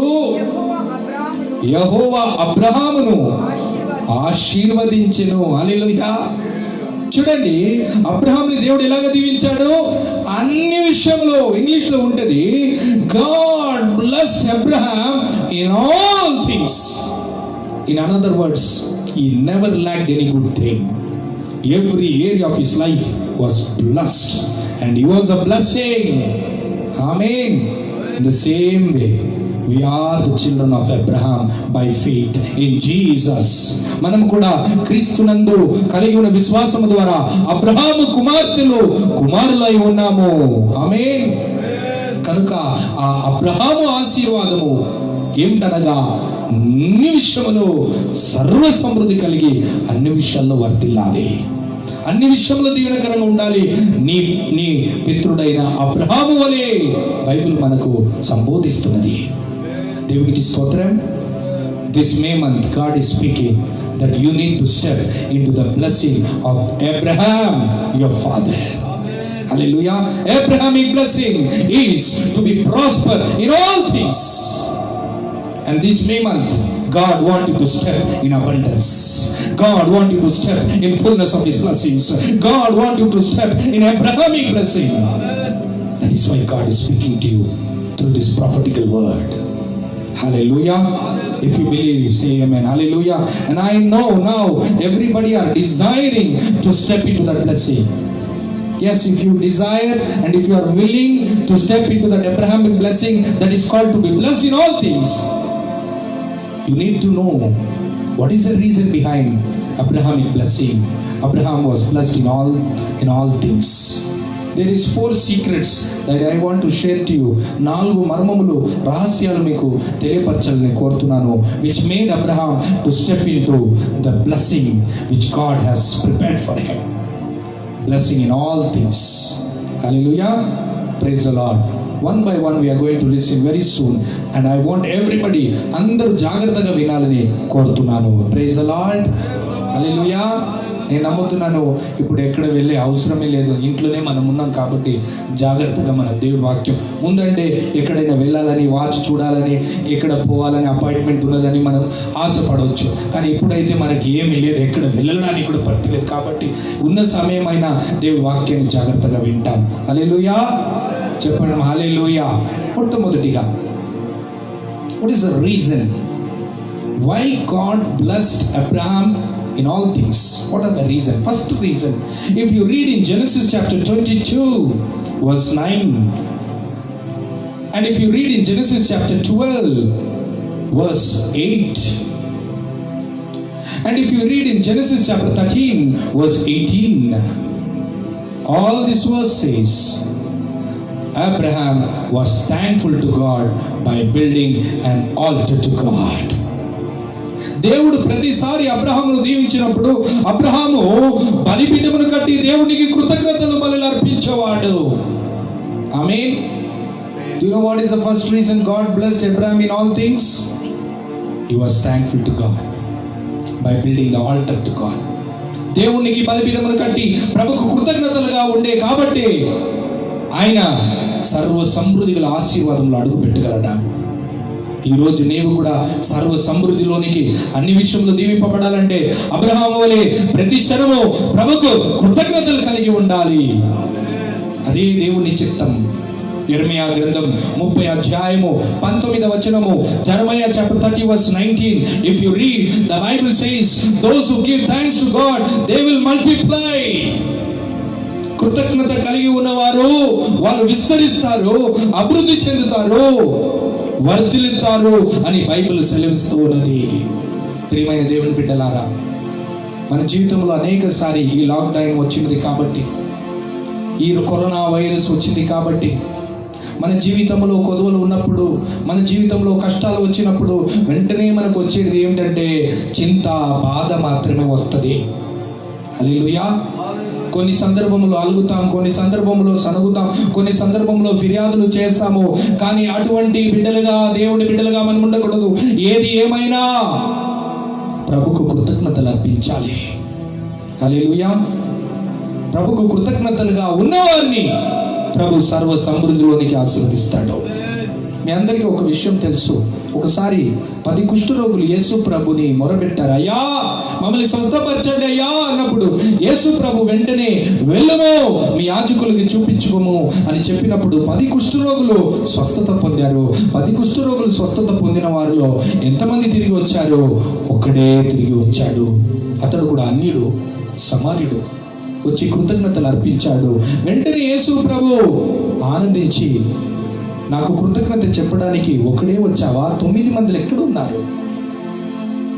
యెహోవా అబ్రహామును ఆశీర్వదించెను. హల్లెలూయా. చూడండి, అబ్రహాంని దేవుడు ఎలాగ దీవించాడు? అన్ని విషయంలో. ఇంగ్లీష్ లో ఉంటది, God blessed Abraham in all things. In another words, he never lacked any good thing. Every area of his life was blessed and he was a blessing. Amen. In the same way, we are the children of Abraham by faith in Jesus. మనం కూడా క్రీస్తునందు కలిగి ఉన్న విశ్వాసము ద్వారా అబ్రహాము కుమారులై ఉన్నాము. ఆమేన్. కనుక ఆ అబ్రహాము ఆశీర్వాదము ఏమిటనగా అన్ని విషయములో సర్వ సమృద్ధి కలిగి అన్ని విషయాల్లో వర్ధిల్లాలి, అన్ని విషయంలో దీవెనకరంగా ఉండాలి. నీ పితృడైన అబ్రహాము వలె బైబిల్ మనకు సంబోధిస్తున్నది. దేవునికి స్తోత్రం. This May month God is speaking that you need to step into the blessing of Abraham your father. Hallelujah. Abrahamic blessing is to be prosper in all things. And this May month God wants you to step in abundance. God wants you to step in fullness of his blessings. God wants you to step in Abrahamic blessing. That is why God is speaking to you through this prophetical word. Hallelujah. If you believe, say amen. Hallelujah. And I know now everybody are desiring to step into that blessing. Yes, if you desire and if you are willing to step into that Abrahamic blessing that is called to be blessed in all things, you need to know what is the reason behind Abrahamic blessing. Abraham was blessed in all things. There is 4 secrets that I want to share to you. 4 మర్మములు, రహస్యాలు మీకు తెలియపరచాలని కోరుతున్నాను, which made Abraham to step into the blessing which God has prepared for him. Blessing in all things. Hallelujah. Praise the Lord. One by one we are going to listen very soon, and I want everybody అందరూ జాగ్రత్తగా వినాలని కోరుతున్నాను. Praise the Lord. Hallelujah. నేను నమ్ముతున్నాను ఇప్పుడు ఎక్కడ వెళ్ళే అవసరమే లేదు, ఇంట్లోనే మనం ఉన్నాం కాబట్టి జాగ్రత్తగా మనం దేవుడి వాక్యం. ముందంటే ఎక్కడైనా వెళ్ళాలని, వాచ్ చూడాలని, ఎక్కడ పోవాలని, అపాయింట్మెంట్ ఉన్నదని మనం ఆశపడవచ్చు. కానీ ఇప్పుడైతే మనకి ఏమీ లేదు, ఎక్కడ వెళ్ళడానికి కూడా పట్టలేదు. కాబట్టి ఉన్న సమయమైనా దేవుడి వాక్యాన్ని జాగ్రత్తగా వింటాం. హల్లెలూయా. చెప్పండి హల్లెలూయా. మొట్టమొదటిగా, what is the reason why God blessed Abraham in all things? What are the reason? First reason, if you read in Genesis chapter 22 verse 9, and if you read in Genesis chapter 12 verse 8, and if you read in Genesis chapter 13 verse 18, all this verse says Abraham was thankful to God by building an altar to God. దేవుడు ప్రతిసారి అబ్రహామును దీవించినప్పుడు అబ్రహాము బలిపీఠమును కట్టి దేవునికి కృతజ్ఞతలు బలులు అర్పించేవాడు. ఆమేన్. Do you know what is the first reason God blessed Abraham in all things? He was thankful to God by building the altar to God. దేవునికి బలిపీఠమును కట్టి ప్రభుకు కృతజ్ఞతలుగా ఉండే కాబట్టి ఆయన సర్వ సమృద్ధి గల ఆశీర్వాదంలో అడుగు పెట్టగలడా. ఈరోజు నీవు కూడా సర్వ సమృద్ధిలోనికి అన్ని విషయంలో దీవింపబడాలంటే అబ్రహాము వలె ప్రతి క్షణము ప్రభుకు కృతజ్ఞతలు కలిగి ఉండాలి. అదే దేవుని చిత్తం. యెర్మయా గ్రంథం 30 అధ్యాయము 19వ వచనము, Jeremiah chapter 30 verse 19. If you read, the Bible says, those who give thanks to God, they will multiply. కృతజ్ఞత కలిగి ఉన్నవారు వాళ్ళు విస్తరిస్తారు, అభివృద్ధి చెందుతారు, వర్ధిల్లుతారు అని బైబిల్ సెలవిస్తూ ఉన్నది. ప్రియమైన దేవుని బిడ్డలారా, మన జీవితంలో అనేకసారి ఈ లాక్డౌన్ వచ్చింది కాబట్టి, ఈ కరోనా వైరస్ వచ్చింది కాబట్టి, మన జీవితంలో కొదవలు ఉన్నప్పుడు, మన జీవితంలో కష్టాలు వచ్చినప్పుడు వెంటనే మనకు వచ్చేది ఏమిటంటే చింత, బాధ మాత్రమే వస్తుంది. హల్లెలూయా. కొన్ని సందర్భంలో అలుగుతాం, కొన్ని సందర్భంలో సనుగుతాం, కొన్ని సందర్భంలో ఫిర్యాదులు చేస్తాము. కానీ అటువంటి బిడ్డలుగా, దేవుడి బిడ్డలుగా మనం ఉండకూడదు. ఏది ఏమైనా ప్రభుకు కృతజ్ఞతలు అర్పించాలి. హల్లెలూయా. ప్రభుకు కృతజ్ఞతలుగా ఉన్నవారిని ప్రభు సర్వ సమృద్ధిలోనికి ఆశీర్వదిస్తాడు. మీ అందరికీ ఒక విషయం తెలుసు. ఒకసారి 10 కుష్ఠరోగులు యేసు ప్రభుని మొరబెట్టారు. అయ్యా మమ్మల్ని స్వస్థపరచండి అయ్యా అన్నప్పుడు యేసు ప్రభు వెంటనే వెళ్ళము, మీ యాజకులకి చూపించుకోము అని చెప్పినప్పుడు 10 కుష్ఠరోగులు స్వస్థత పొందారు. 10 కుష్ఠరోగులు స్వస్థత పొందిన వారిలో ఎంతమంది తిరిగి వచ్చారు? ఒక్కడే తిరిగి వచ్చాడు. అతడు కూడా అన్యుడు, సమార్యుడు. వచ్చి కృతజ్ఞతలు అర్పించాడు. వెంటనే యేసు ప్రభు ఆనందించి, నాకు కృతజ్ఞత చెప్పడానికి ఒకడే వచ్చావా? 9 మందిలో ఎక్కడ ఉన్నారు?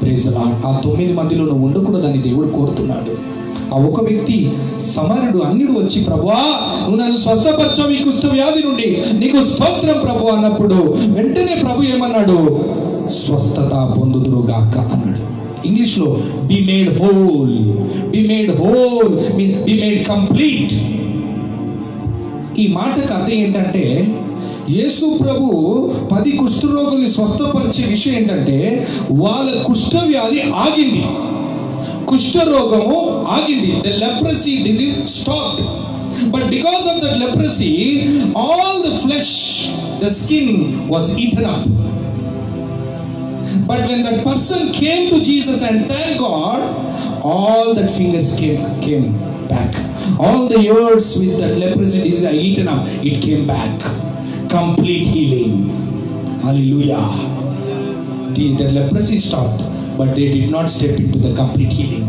Praise the Lord. ఆ 9 మందిలో నువ్వు ఉండకూడదని దేవుడు కోరుతున్నాడు. ఆ ఒక వ్యక్తి సమానుడు అన్యుడు వచ్చి, ప్రభువా నువ్వు నన్ను స్వస్థపరచావు ఈ కుష్ఠ వ్యాధి నుండి, నీకు స్తోత్రం ప్రభు అన్నప్పుడు వెంటనే ప్రభు ఏమన్నాడు? స్వస్థత పొందుదురుగాక అన్నాడు. ఇంగ్లీష్ లో be made whole, be made whole mean be made complete. ఈ మాటకు అర్థం ఏంటంటే యేసు ప్రభు 10 కుష్ఠరోగుల్ని స్వస్థపరిచే విషయం ఏంటంటే వాళ్ళ కుష్ఠ వ్యాధి ఆగింది, కుష్ఠరోగము ఆగింది. The leprosy disease stopped. But because of that leprosy, all the flesh, the skin was eaten up. But when that person came to Jesus and thanked God, all that fingers came back. All the years which that leprosy disease had eaten up, it came back. Complete healing. Hallelujah. The leprosy stopped, but they did not step into the complete healing.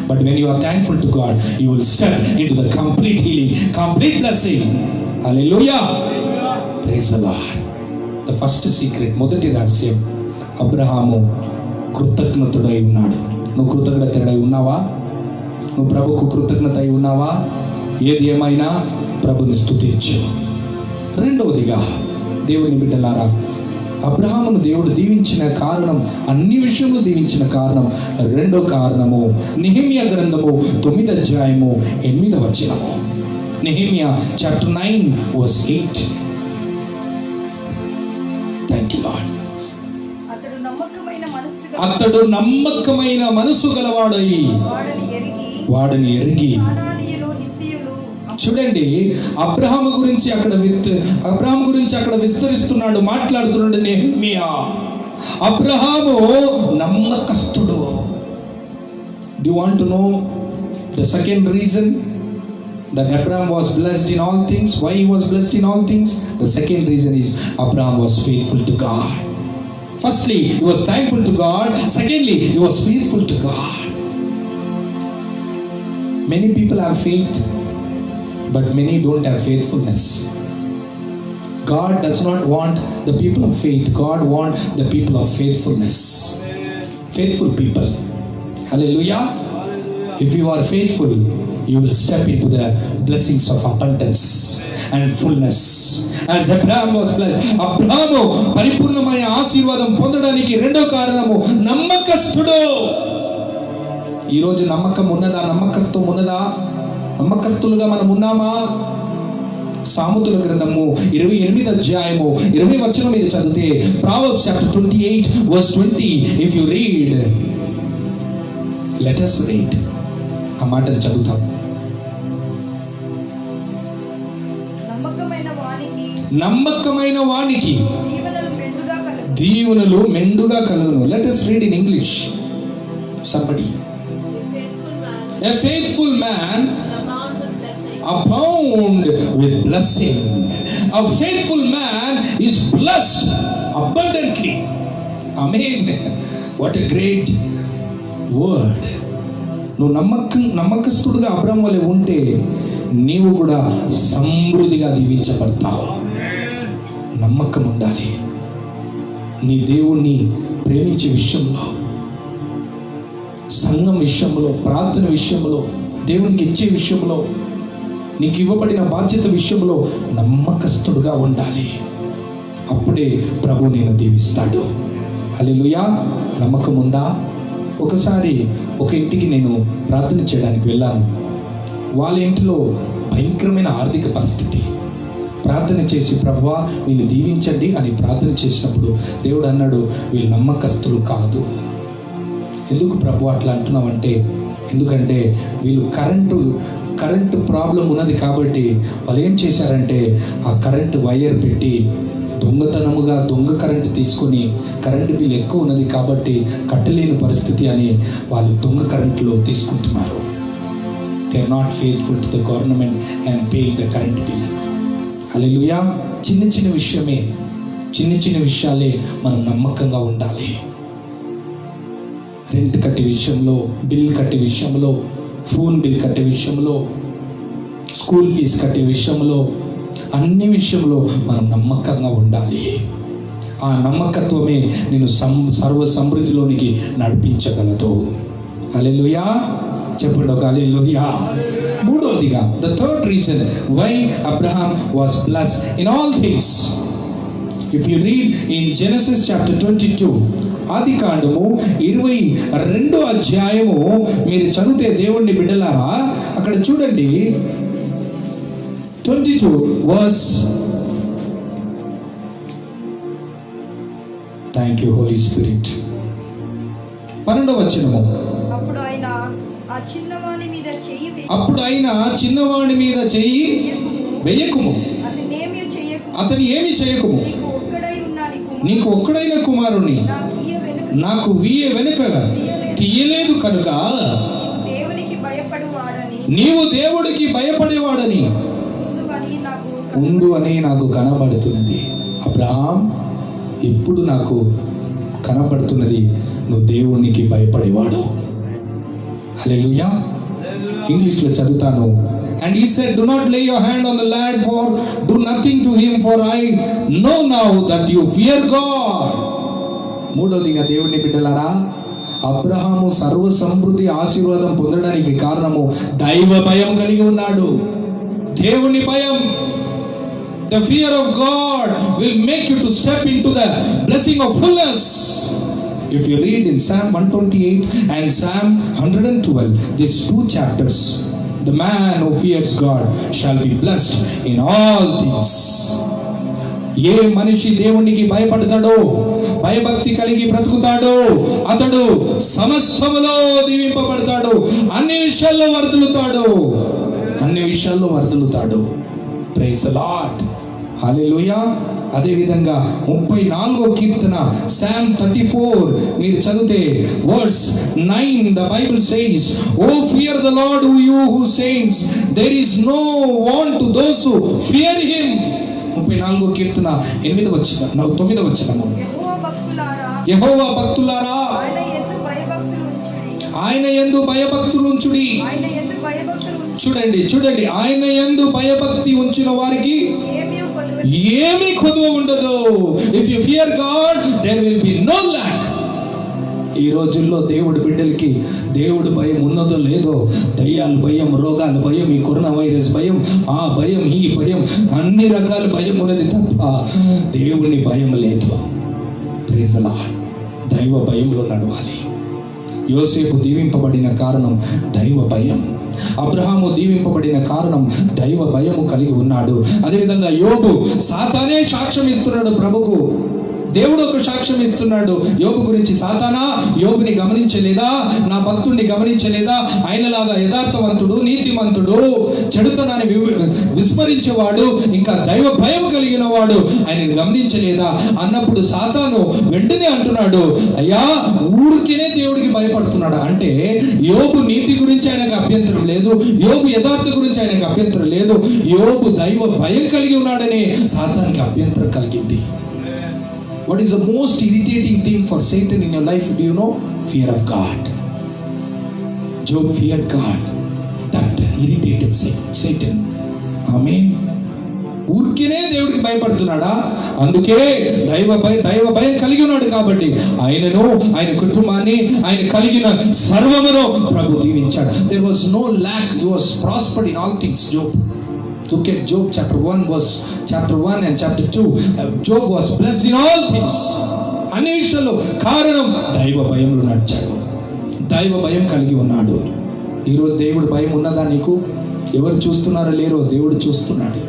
But when you are thankful to God, you will step into the complete healing, complete blessing. Hallelujah. Praise the Lord. The first secret, మొదటి రహస్యం, అబ్రహాము కృతజ్ఞతుడై ఉన్నాడు. నువ్వు కృతజ్ఞతుడై ఉన్నావా? నువ్వు ప్రభుకు కృతజ్ఞత అయి ఉన్నావా? ఏది ఏమైనా ప్రభుని స్తుతించు. రెండవదిగా దేవుని బిడ్డలారా, అబ్రహామును దేవుడు దీవించిన కారణం, అన్ని విషయంలో దీవించిన కారణం, రెండో కారణము నెహెమ్యా గ్రంథము 9వ అధ్యాయము 8వ వచనము. Nehemiah chapter 9 verse 8. Thank you lord. అతడు నమ్మకమైన మనసు గలవాడై వాడిని ఎరిగి. చూడండి, అబ్రహాము గురించి అక్కడ విస్తరిస్తున్నాడు, మాట్లాడుతున్నాడు నెహెమ్యా. అబ్రహాము నమ్మకస్తుడు. Do you want to know the second reason that Abraham was blessed in all things? Why he was blessed in all things? The second reason is Abraham was faithful to God. Firstly, he was thankful to God. Secondly, he was faithful to God. Many people have faith, but many don't have faithfulness. God does not want the people of faith. God wants the people of faithfulness. Faithful people. Hallelujah. If you are faithful, you will step into the blessings of abundance and fullness. as Abraham was blessed. Abraham పరిపూర్ణమైన ఆశీర్వాదం పొందడానికి రెండో కారణము నమ్మకస్తుడు. ఈరోజు నమ్మకం ఉన్నదా? నమ్మకత్వం ఉన్నదా? నమ్మకస్తులుగా మనం ఉన్నామా? సామెతల గ్రంథము 28వ అధ్యాయము 20వ వచనం మీద చదివితే, Proverbs chapter 28 verse 20, if you read, let us read. ఆ మాటను చదువుతాం. నమ్మకమైన వానికి దీవెనలు మెండుగా కలుగును. Let us read in English. Somebody. A faithful man abound with blessing. A faithful man is blessed abundantly. Amen. What a great word. నువ్వు నమ్మకస్తుడుగా అబ్రహాము వలె ఉంటే నీవు కూడా సమృద్ధిగా దీవించబడతావు. నమ్మకం ఉండాలి. నీ దేవుణ్ణి ప్రేమించే విషయంలో, సంఘం విషయంలో, ప్రార్థన విషయంలో, దేవునికి ఇచ్చే విషయంలో, నీకు ఇవ్వబడిన బాధ్యత విషయంలో నమ్మకస్తుడుగా ఉండాలి. అప్పుడే ప్రభు నేను దీవిస్తాడు. హల్లెలూయా. నమ్మకం ఉందా? ఒకసారి ఒక ఇంటికి నేను ప్రార్థన చేయడానికి వెళ్ళాను. వాళ్ళ ఇంటిలో భయంకరమైన ఆర్థిక పరిస్థితి. ప్రార్థన చేసి, ప్రభువా వీళ్ళు దీవించండి అని ప్రార్థన చేసినప్పుడు దేవుడు అన్నాడు, వీళ్ళు నమ్మకస్తులు కాదు. ఎందుకు ప్రభు అట్లా అంటున్నావంటే, ఎందుకంటే వీళ్ళు కరెంటు ప్రాబ్లం ఉన్నది కాబట్టి వాళ్ళు ఏం చేశారంటే ఆ కరెంటు వైర్ పెట్టి దొంగతనముగా దొంగ కరెంటు తీసుకొని, కరెంటు బిల్ ఎక్కువ ఉన్నది కాబట్టి కట్టలేని పరిస్థితి అని వాళ్ళు దొంగ కరెంటులో తీసుకుంటున్నారు. They are not faithful to the government and paying the current bill. Hallelujah. చిన్న చిన్న విషయాలే మనం నమ్మకంగా ఉండాలి. రెంట్ కట్టే విషయంలో, బిల్ కట్టే విషయంలో, ఫోన్ బిల్ కట్టే విషయంలో, స్కూల్ ఫీజు కట్టే విషయంలో, అన్ని విషయంలో మనం నమ్మకంగా ఉండాలి. ఆ నమ్మకత్వమే నేను సర్వ సమృద్ధిలోనికి నడిపించగలదు. హల్లెలూయా. చెప్పండి ఒక హల్లెలూయా. మూడవదిగా, the third reason why Abraham was blessed in all things. If you read in Genesis chapter 22, ఆది కాండము 22వ అధ్యాయము మీరు చదివితే దేవుని బిడ్డలారా, అక్కడ చూడండి 22 verse. Thank you Holy Spirit. 12వ వచనము. అప్పుడు ఆయన చిన్నవాని మీద చెయ్యి వేయకుము, అతని ఏమి చేయకుము, నీకు ఒక్కడైన కుమారుని నాకు వీయ వెనుక తీయలేదు కనుక నీవు దేవుడికి భయపడేవాడని ఉండు అని నాకు కనబడుతున్నది. అబ్రహాం, ఎప్పుడు నాకు కనబడుతున్నది నువ్వు దేవునికి భయపడేవాడు. హల్లెలూయా. ఇంగ్లీష్లో చదువుతాను. And he said, do not lay your hand on the lad, for do nothing to him, for I know now that you fear God. మూడోదిగా దేవుని బిడ్డలారా, అబ్రహాము సర్వ సమృద్ధి ఆశీర్వాదం పొందడానికి కారణము దైవ భయం కలిగి ఉన్నాడు. దేవుని భయం. The fear of God will make you to step into the blessing of fullness. If you read in Psalm 128 and Psalm 112, these two chapters, the man who fears God shall be blessed in all things. ఏ మనిషి దేవునికి భయపడతాడో, భయభక్తి కలిగి బ్రతుకుతాడో, అతడు సమస్తములో దీవింపబడతాడు. అన్ని విషయాల్లో వర్ధిల్లుతాడు. Praise the Lord. Hallelujah. అదే విధంగా 34వ కీర్తన Psalm 34 మీరు చదివితే verse 9, the Bible says, oh fear the Lord you who saints, there is no want to those who fear him. 34వ కీర్తన 9వ వచనము. యెహోవా భక్తులారా ఆయన యందు భయభక్తులు ఉంచుడి. చూడండి ఆయన యందు భయభక్తి ఉంచిన వారికి ఏమీ కొదువ ఉండదు. If you fear God, there will be no lack. ఈ రోజుల్లో దేవుడి బిడ్డలకి దేవుడి భయం ఉన్నదో లేదో, దయ్యాల భయం, రోగాల భయం, ఈ కరోనా వైరస్ భయం, ఆ భయం, ఈ భయం, అన్ని రకాల భయం ఉన్నది తప్ప దేవుని భయం లేదు. Praise the Lord. దైవ భయంలో నడవాలి. యోసేపు దీవింపబడిన కారణం దైవ భయం. అబ్రహాము దీవింపబడిన కారణం దైవ భయము కలిగి ఉన్నాడు. అదేవిధంగా యోబు, సాతానే సాక్ష్యం ఇస్తున్నాడు ప్రభుకు, దేవుడు ఒక సాక్ష్యం ఇస్తున్నాడు యోబు గురించి. సాతానా, యోబుని గమనించలేదా? నా భక్తుడిని గమనించలేదా? ఆయనలాగా యథార్థవంతుడు, నీతిమంతుడు, చెడుతనాన్ని విస్మరించేవాడు, ఇంకా దైవ భయం కలిగిన వాడు, ఆయనని గమనించలేదా అన్నప్పుడు సాతాను వెంటనే అంటున్నాడు, అయ్యా ఊరికేనే దేవుడికి భయపడుతున్నాడు. అంటే యోబు నీతి గురించి ఆయనకు అభ్యంతరం లేదు, యోబు యథార్థ గురించి ఆయనకు అభ్యంతరం లేదు, యోబు దైవ భయం కలిగి ఉన్నాడని సాతానికి అభ్యంతరం కలిగింది. What is the most irritating thing for Satan in your life? Do you know? Fear of God. Job feared God. That irritated Satan. Amen. ఊరికేనే దేవుడికి భయపడుతున్నాడా? అందుకే దైవ భయం కలిగి ఉన్నాడు కాబట్టి ఆయనను, ఆయన కుటుంబాన్ని, ఆయన కలిగిన సర్వమును ప్రభు దీవించాడు. There was no lack. He was prospered in all things. Job. Look at Job chapter 1 and chapter 2. Job was blessed in all things. అన్ని విషయాల్లో కారణం దైవ భయంలో నడిచాడు, దైవ భయం కలిగి ఉన్నాడు. ఈరోజు దేవుడు భయం ఉన్నదా నీకు? ఎవరు చూస్తున్నారో లేరో దేవుడు చూస్తున్నాడు.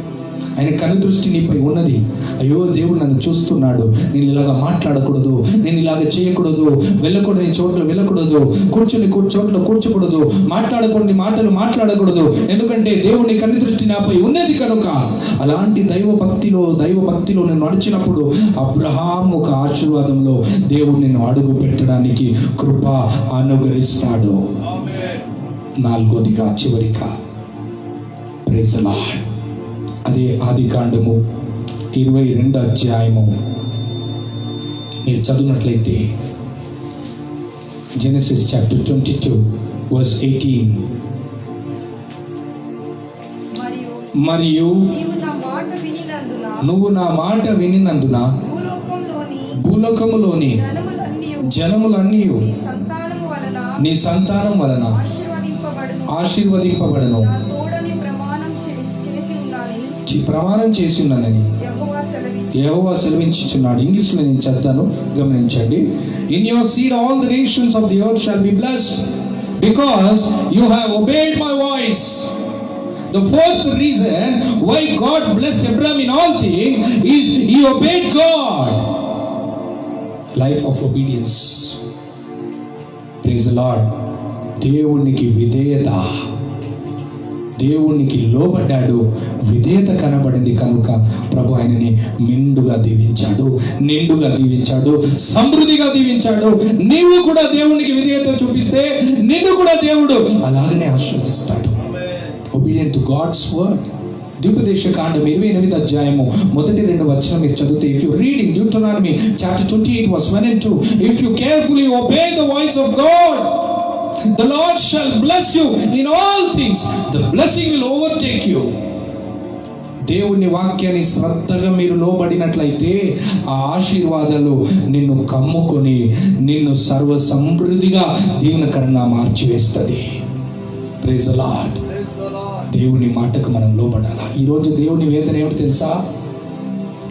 ఆయన కనుదృష్టి నీపై ఉన్నది. అయ్యో దేవుడు నన్ను చూస్తున్నాడు, నేను ఇలాగా మాట్లాడకూడదు, నేను ఇలాగ చేయకూడదు, వెళ్ళకూడని చోట్ల వెళ్ళకూడదు, కూర్చుని చోట్ల కూర్చోకూడదు, మాట్లాడకూడని మాటలు మాట్లాడకూడదు, ఎందుకంటే దేవుని కనుదృష్టి నాపై ఉన్నది కనుక. అలాంటి దైవ భక్తిలో నేను నడిచినప్పుడు అబ్రహాము ఒక ఆశీర్వాదంలో దేవుడు నిన్ను అడుగు పెట్టడానికి కృప అనుగ్రహిస్తాడు. నాలుగోదిగా చివరిగా ప్రైజ్ ది లార్డ్. అదే ఆదికాండము 22వ అధ్యాయము మీరు చదివినట్లయితే, జెనసిస్ చాప్టర్ 22 వర్స్ 18. మరియు నువ్వు నా మాట వినినందున భూలోకములోని జనములన్నీ నీ సంతానం వలన ఆశీర్వదింపబడను ప్రమాణం చేసి ఉన్నానని యెహోవా సెలవించుచున్నాడు. ఇంగ్లీష్లో నేను చదువుతాను, గమనించండి. In your seed all the nations of the earth shall be blessed because you have obeyed my voice. The fourth reason why God blessed Abraham in all things is he obeyed God. Life of obedience. Praise the Lord. దేవునికి విధేయత, దేవునికి లోబడ్డాడు, విధేయత కనబడింది కనుక ప్రభు ఆయనని నిండుగా దీవించాడు, సమృద్ధిగా దీవించాడు. నీవు కూడా దేవునికి విధేయత చూపిస్తే నిన్ను కూడా దేవుడు అలాగనే ఆశీర్వదిస్తాడు. Obedient to God's word. ద్విపదేశకాండం 28వ అధ్యాయము మొదటి 2 వచనం మీరు చదివితే, if you read in Deuteronomy chapter 28 verse 1 and 2, if you carefully obey the voice of God, the Lord shall bless you in all things. The blessing will overtake you. దేవుని వాక్యాన్ని శ్రద్ధగా మీరు లోబడినట్లయితే ఆ ఆశీర్వాదాలు నిన్ను కమ్ముకొని నిన్ను సర్వ సమృద్ధిగా దీవెనకరంగా మార్చివేస్తుంది. Praise the lord. దేవుని మాటకు మనం లోబడాలా. ఈరోజు దేవుని వేదన ఏమిటి తెలుసా?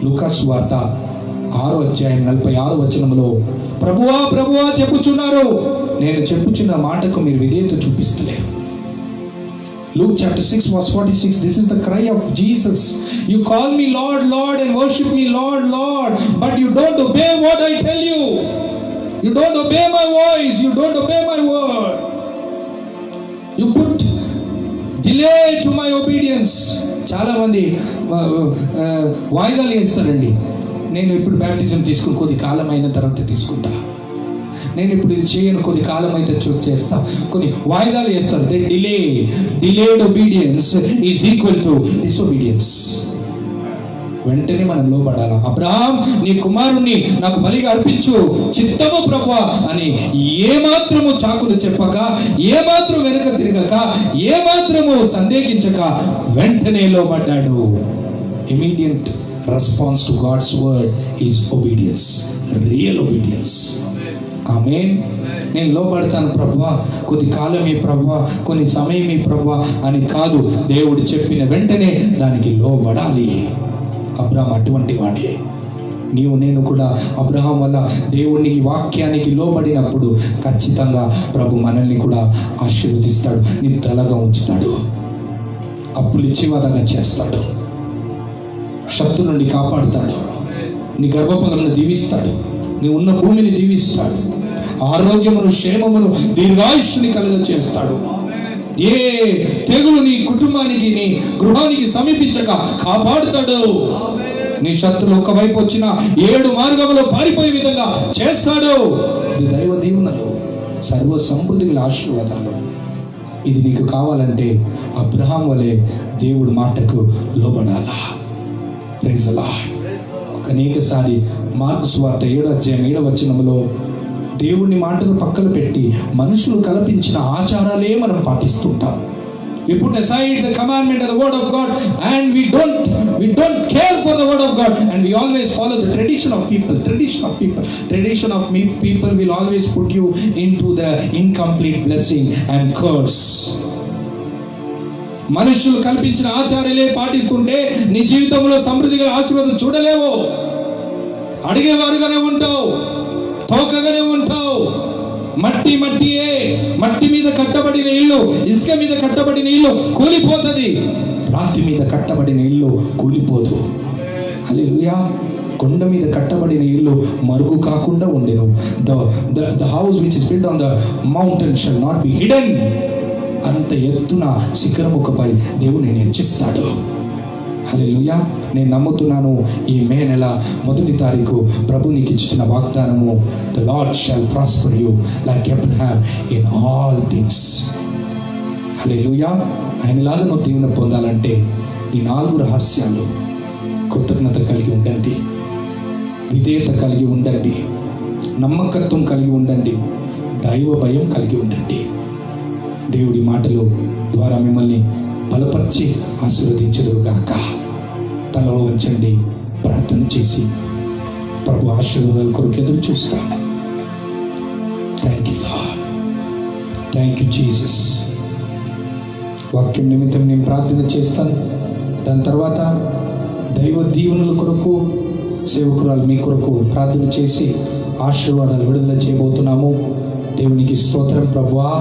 లూకా సువార్త 6వ అధ్యాయం 46వ వచనంలో, ప్రభువా ప్రభువా చెప్పుచున్నారు, నేను చెప్పుచున్న మాటకు మీరు విధేయత చూపిస్తలేరు. Luke chapter 6 verse 46, this is the cry of Jesus. You call me Lord, Lord, and worship me Lord, Lord, but you don't obey what I tell you. You don't obey my voice, you don't obey my word. You put delay to my obedience. చాలా మంది వాయిదాలు వేస్తారండి. నేను ఇప్పుడు baptism తీసుకుని కొద్ది కాలం అయిన తర్వాత తీసుకుంటా, నేను ఇప్పుడు ఇది చేయను, కొద్ది కాలం అయితే చేస్తా, కొన్ని వాయిదాలు వేస్తారు. Delayed obedience is equal to disobedience. వెంటనే మనం లోబడాలా. అబ్రహాం, నీ కుమారుణ్ణి నాకు బలిగా అర్పించు, చిత్తము ప్రభువా అని ఏమాత్రము చాకులు చెప్పక, ఏమాత్రం వెనుక తిరగక, ఏమాత్రము సందేహించక వెంటనే లోబడ్డాడు. Immediate response to God's word is obedience, real obedience. Amen. నేను లోబడతాను ప్రభువా, కొద్ది కాలమే ప్రభువా, కొన్ని సమయమే ప్రభువా అని కాదు. దేవుడు చెప్పిన వెంటనే దానికి లోబడాలి. అబ్రహాం అటువంటి వాడే. నీవు నేను కూడా అబ్రహాం వల్ల దేవునికి వాక్యానికి లోబడినప్పుడు ఖచ్చితంగా ప్రభు మనల్ని కూడా ఆశీర్వదిస్తాడు, నిద్రలాగా ఉంచుతాడు, అప్పులు ఇచ్చేవాదంగా చేస్తాడు, శత్రు నుండి కాపాడుతాడు, నీ గర్భఫలమును దీవిస్తాడు, నీ ఉన్న భూమిని దీవిస్తాడు, ఆరోగ్యమును క్షేమమును దీర్ఘాయుష్ని కలుగ చేస్తాడు. ఏ తెగులు నీ కుటుంబానికి నీ గృహానికి సమీపించక కాపాడుతాడు. నీ శత్రులు ఒకవైపు వచ్చిన 7 మార్గములో పారిపోయే విధంగా చేస్తాడు. ఇది దైవ దీవెనలు, సర్వ సమృద్ధి గల ఆశీర్వాదాలు. ఇది నీకు కావాలంటే అబ్రహాం వలె దేవుడి మాటకు లోబడాలా. Praise the Lord. అనేకసారి మార్కు సువార్త 7:7 దేవుని మాటలు పక్కన పెట్టి మనుషులు కల్పించిన ఆచారాలే మనం పాటిస్తుంటాం. We put aside the commandment of the word of God and we don't care for the word of God, and we always follow the tradition of people. Tradition of people will always put you into the incomplete blessing and curse. మనుషులు కల్పించిన ఆచారాలే పాటిస్తుంటే నీ జీవితంలో సమృద్ధిగా ఆశీర్వాదం చూడలేవు. అడిగేవారుగానే ఉంటావు, తోకగానే ఉంటావు. మట్టియే. మట్టి మీద కట్టబడిన ఇల్లు, ఇసుక మీద కట్టబడిన ఇల్లు కూలిపోతుంది, రాతి మీద కట్టబడిన ఇల్లు కూలిపోదు. హల్లెలూయా. కొండ మీద కట్టబడిన ఇల్లు మరుగు కాకుండా ఉండెను. The house which is built on the mountain shall not be hidden. అంత ఎత్తున శిఖరముఖపై దేవుడు నేను హెచ్చిస్తాడు. హల్లెలూయా. నేను నమ్ముతున్నాను ఈ మే నెల 1వ తారీఖు ప్రభు నీకు ఇచ్చిన వాగ్దానము, the Lord shall prosper you like Abraham in all things. Hallelujah. ఆయనలాగా నువ్వు దీవెన పొందాలంటే ఈ 4 రహస్యాలు: కృతజ్ఞత కలిగి ఉండండి, విధేయత కలిగి ఉండండి, నమ్మకత్వం కలిగి ఉండండి, దైవ భయం కలిగి ఉండండి. దేవుడి మాటలు ద్వారా మిమ్మల్ని బలపరిచి ఆశీర్వదించుదురుగాక. తలలో ఉంచండి, ప్రార్థన చేసి ప్రభు ఆశీర్వాదాల కొరకు ఎదురు చూస్తాం. Thank you Lord, thank you Jesus. వాక్యం నిమిత్తం నేను ప్రార్థన చేస్తాను. దాని తర్వాత దైవ దీవెనల కొరకు సేవకురాలు మీ కొరకు ప్రార్థన చేసి ఆశీర్వాదాలు విడుదల చేయబోతున్నాము. దేవునికి స్తోత్రం. ప్రభువా,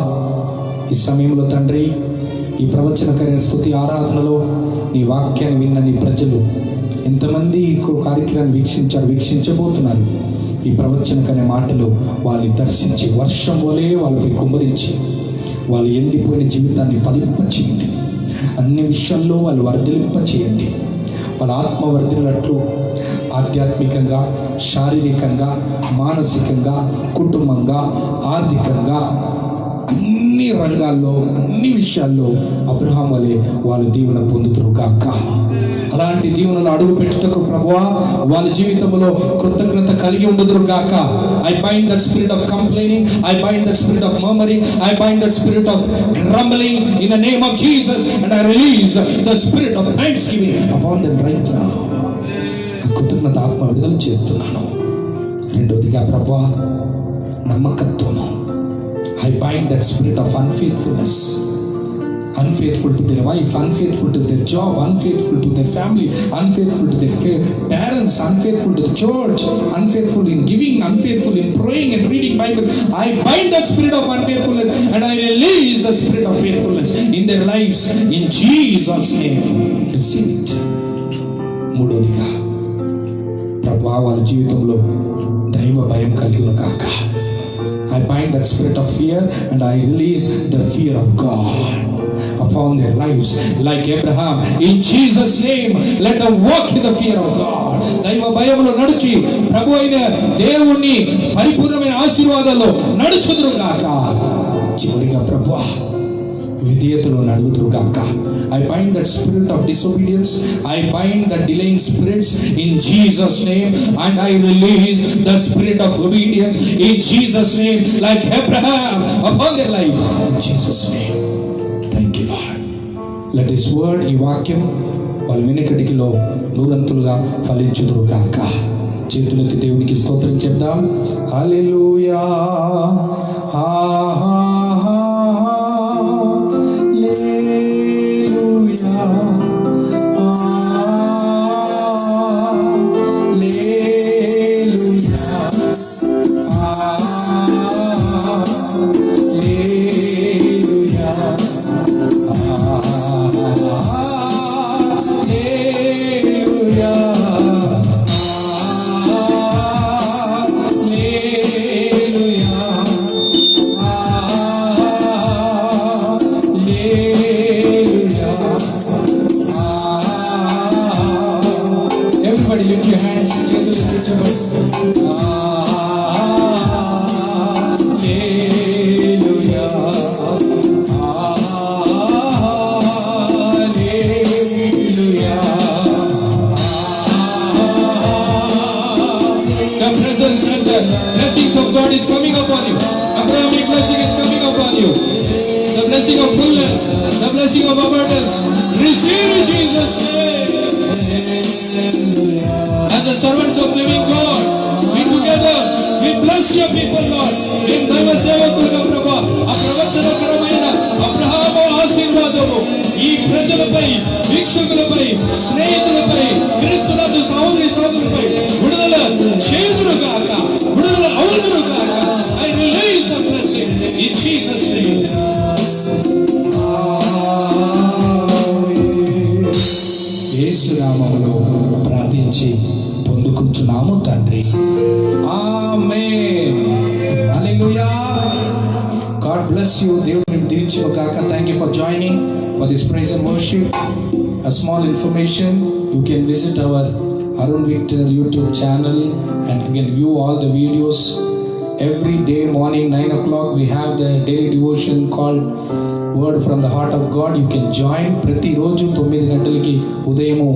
ఈ సమయంలో తండ్రి, ఈ ప్రవచనకర స్తుతి ఆరాధనలో నీ వాక్యాన్ని విన్న నీ ప్రజలు ఎంతమంది ఈ కార్యక్రమాన్ని వీక్షించబోతున్నారు. ఈ ప్రవచనకనే మాటలు వాళ్ళని దర్శించి వర్షం వలె వాళ్ళపై కుమ్మరించి వాళ్ళు ఎండిపోయిన జీవితాన్ని ఫలింపచేయండి. అన్ని విషయాల్లో వాళ్ళు వర్ధిలింపచేయండి. వాళ్ళ ఆత్మ వర్ధిల్లినట్లు ఆధ్యాత్మికంగా, శారీరకంగా, మానసికంగా, కుటుంబంగా, ఆర్థికంగా, అన్ని రంగాల్లో, అన్ని విషయాల్లో అబ్రహాం వలె వాళ్ళు దీవెన పొందుతురు గాక. అలాంటి దీవెనలు అడుగు పెట్టుటకు ప్రభువా వాళ్ళ జీవితంలో కృతజ్ఞత కలిగి ఉండుదురు గాక. I bind that spirit of complaining, I bind that spirit of murmuring, I bind that spirit of grumbling in the name of Jesus, and I release the spirit of thanksgiving upon them right now. కృతజ్ఞత ఆత్మ విడుదల చేస్తున్నాను. రెండోదిగా ప్రభువా నమ్మకత్వము. I bind that spirit of unfaithfulness. Unfaithful to their wife, unfaithful to their job, unfaithful to their family, unfaithful to their parents, unfaithful to the church, unfaithful in giving, unfaithful in praying and reading Bible. I bind that spirit of unfaithfulness and I release the spirit of faithfulness in their lives in Jesus' name. Receive it. మూడోదిగా ప్రభువా వాళ్ళ జీవితంలో దైవ భయం కలిగిన కాక. I bind that spirit of fear and I release the fear of God upon their lives like Abraham. In Jesus' name, let them walk in the fear of God. దైవ భయములో నడిచి ప్రభు అయిన దేవుని పరిపూర్ణమైన ఆశీర్వాదాల్లో నడుచుదురు గాక. చివరిగా ప్రభువా విధేయతలో నడుగుదురు గాక. I bind that spirit of disobedience, I bind the delaying spirits in Jesus' name, and I release the spirit of obedience in Jesus' name like Abraham upon their life in Jesus' name. Thank you Lord. Let this word, ఈ వాక్యం వాళ్ళ వెనుకటికిలో నూరంతులుగా ఫలించుదురు గాక. చేతులెత్తి దేవునికి స్తోత్రం చెప్దాం. హల్లెలూయా blessings of God is coming upon you. Abrahamic blessing is coming upon you. The blessing of fullness, the blessing of abundance. Receive in Jesus' name. As the servants of living God, we together, we bless your people, Lord. In Daiva Sevakuluga Prabha, Apravachanakaramaina, Abrahamu Ashirvadamu, ఈ ప్రజలపై, వీక్షకులపై, స్నేహితులపై, క్రీస్తునందు సహోదరి సహోదరులపై విడుదల చేయుదురుగాక, విడుదల అవుదురుగాక. I release the blessing in Jesus' name. యేసు నామములో ప్రార్థించి పొందుకుంటున్నాము తండ్రి. ఆమేన్. హల్లెలూయా. God bless you. దేవుని దీవించుగాక. Thank you for joining for this praise and worship. A small information, you can visit our Arun Victor YouTube channel and you can view all the videos. Every day morning 9 o'clock we have the daily devotion called Word from the Heart of God. You can join. ప్రతి రోజు 9 గంటలకి ఉదయము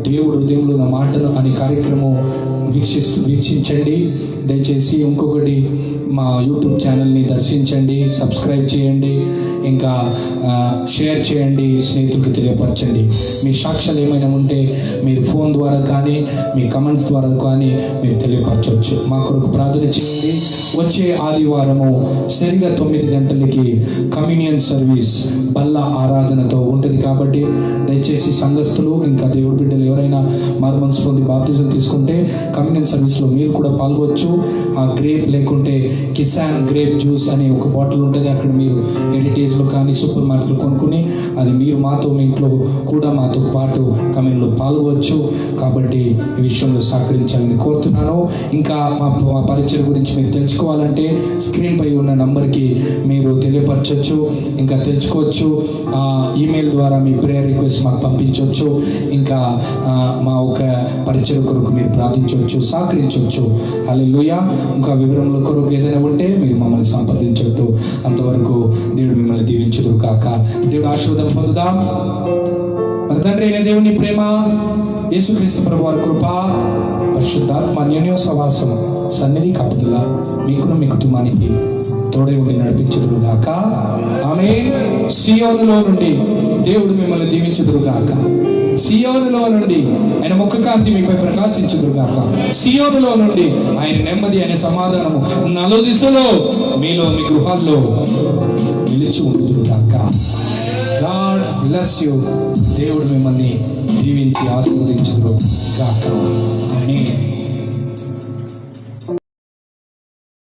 దేవుడు హృదయంలో నా మాటలు అనే కార్యక్రమం వీక్షించండి. దయచేసి ఇంకొకటి మా యూట్యూబ్ ఛానల్ని దర్శించండి, సబ్స్క్రైబ్ చేయండి, ఇంకా షేర్ చేయండి, స్నేహితులకు తెలియపరచండి. మీ సాక్ష్యాలు ఏమైనా ఉంటే మీరు ఫోన్ ద్వారా కానీ మీ కమెంట్స్ ద్వారా కానీ మీరు తెలియపరచవచ్చు. మా కొరకు ప్రార్థన చేయండి. వచ్చే ఆదివారము సరిగా 9 గంటలకి కమ్యూనియన్ సర్వీస్ బల్ల ఆరాధనతో ఉంటుంది కాబట్టి దయచేసి సంఘస్థులు ఇంకా దేవుడి బిడ్డలు ఎవరైనా మార్మన్స్ పొంది బాప్తిజం తీసుకుంటే కమ్యూనియన్ సర్వీస్లో మీరు కూడా పాల్గొచ్చు. ఆ గ్రేప్ లేకుంటే కిసాన్ గ్రేప్ జ్యూస్ అనే ఒక బాటిల్ ఉంటుంది, అక్కడ మీరు హెరిటేజ్లో కానీ సూపర్ మార్కెట్లో కొనుక్కుని అది మీరు మాతో మీ ఇంట్లో కూడా మాతో పాటు కమ్యూనియన్లో పాల్గొచ్చు. కాబట్టి ఈ విషయంలో సహకరించాలని కోరుతున్నాను. ఇంకా మా పరిచయం గురించి మీరు తెలుసుకోవాలంటే స్క్రీన్ పై ఉన్న నంబర్కి మీరు తెలియపరచవచ్చు, ఇంకా తెలుసుకోవచ్చు. ఈమెయిల్ ద్వారా మీ ప్రేయర్ రిక్వెస్ట్ మాకు పంపించవచ్చు. ఇంకా మా ఒక పరిచయం కొరకు మీరు ప్రార్థించవచ్చు, సహకరించవచ్చు. హల్లెలూయా. ఇంకా వివరముల కొరకు ఏదైనా ఉంటే మీరు మమ్మల్ని సంప్రదించవచ్చు. అంతవరకు దేవుడు మిమ్మల్ని దీవించుదురు కాక. దేవుడు ఆశీర్వాదం పొందుదాం. మన తండ్రి అయిన దేవుని ప్రేమ, యేసుక్రీస్తు ప్రభువారి కృప, పరిశుద్ధాత్మ అన్యోన్య సహవాసం, సన్నిధి కాపుదల మీకును మీ కుటుంబానికి తోడై ఉండి నడిపించుదురు గాక. ఆమేన్. సియోనులో నుండి దేవుడు మిమ్మల్ని దీవించుదురు గాక. సియోనులో నుండి ఆయన ముఖ కాంతి మీపై ప్రకాశించుదురు గాక. సియోనులో నుండి ఆయన నెమ్మది అనే సమాధానము నలుదిశలో మీలో మీ గృహాల్లో నిలిచి ఉండుదురు గాక. God bless you. దేవుడు మిమ్మల్ని దీవించి ఆశీర్వదించుదురు గాక. ఆమేన్.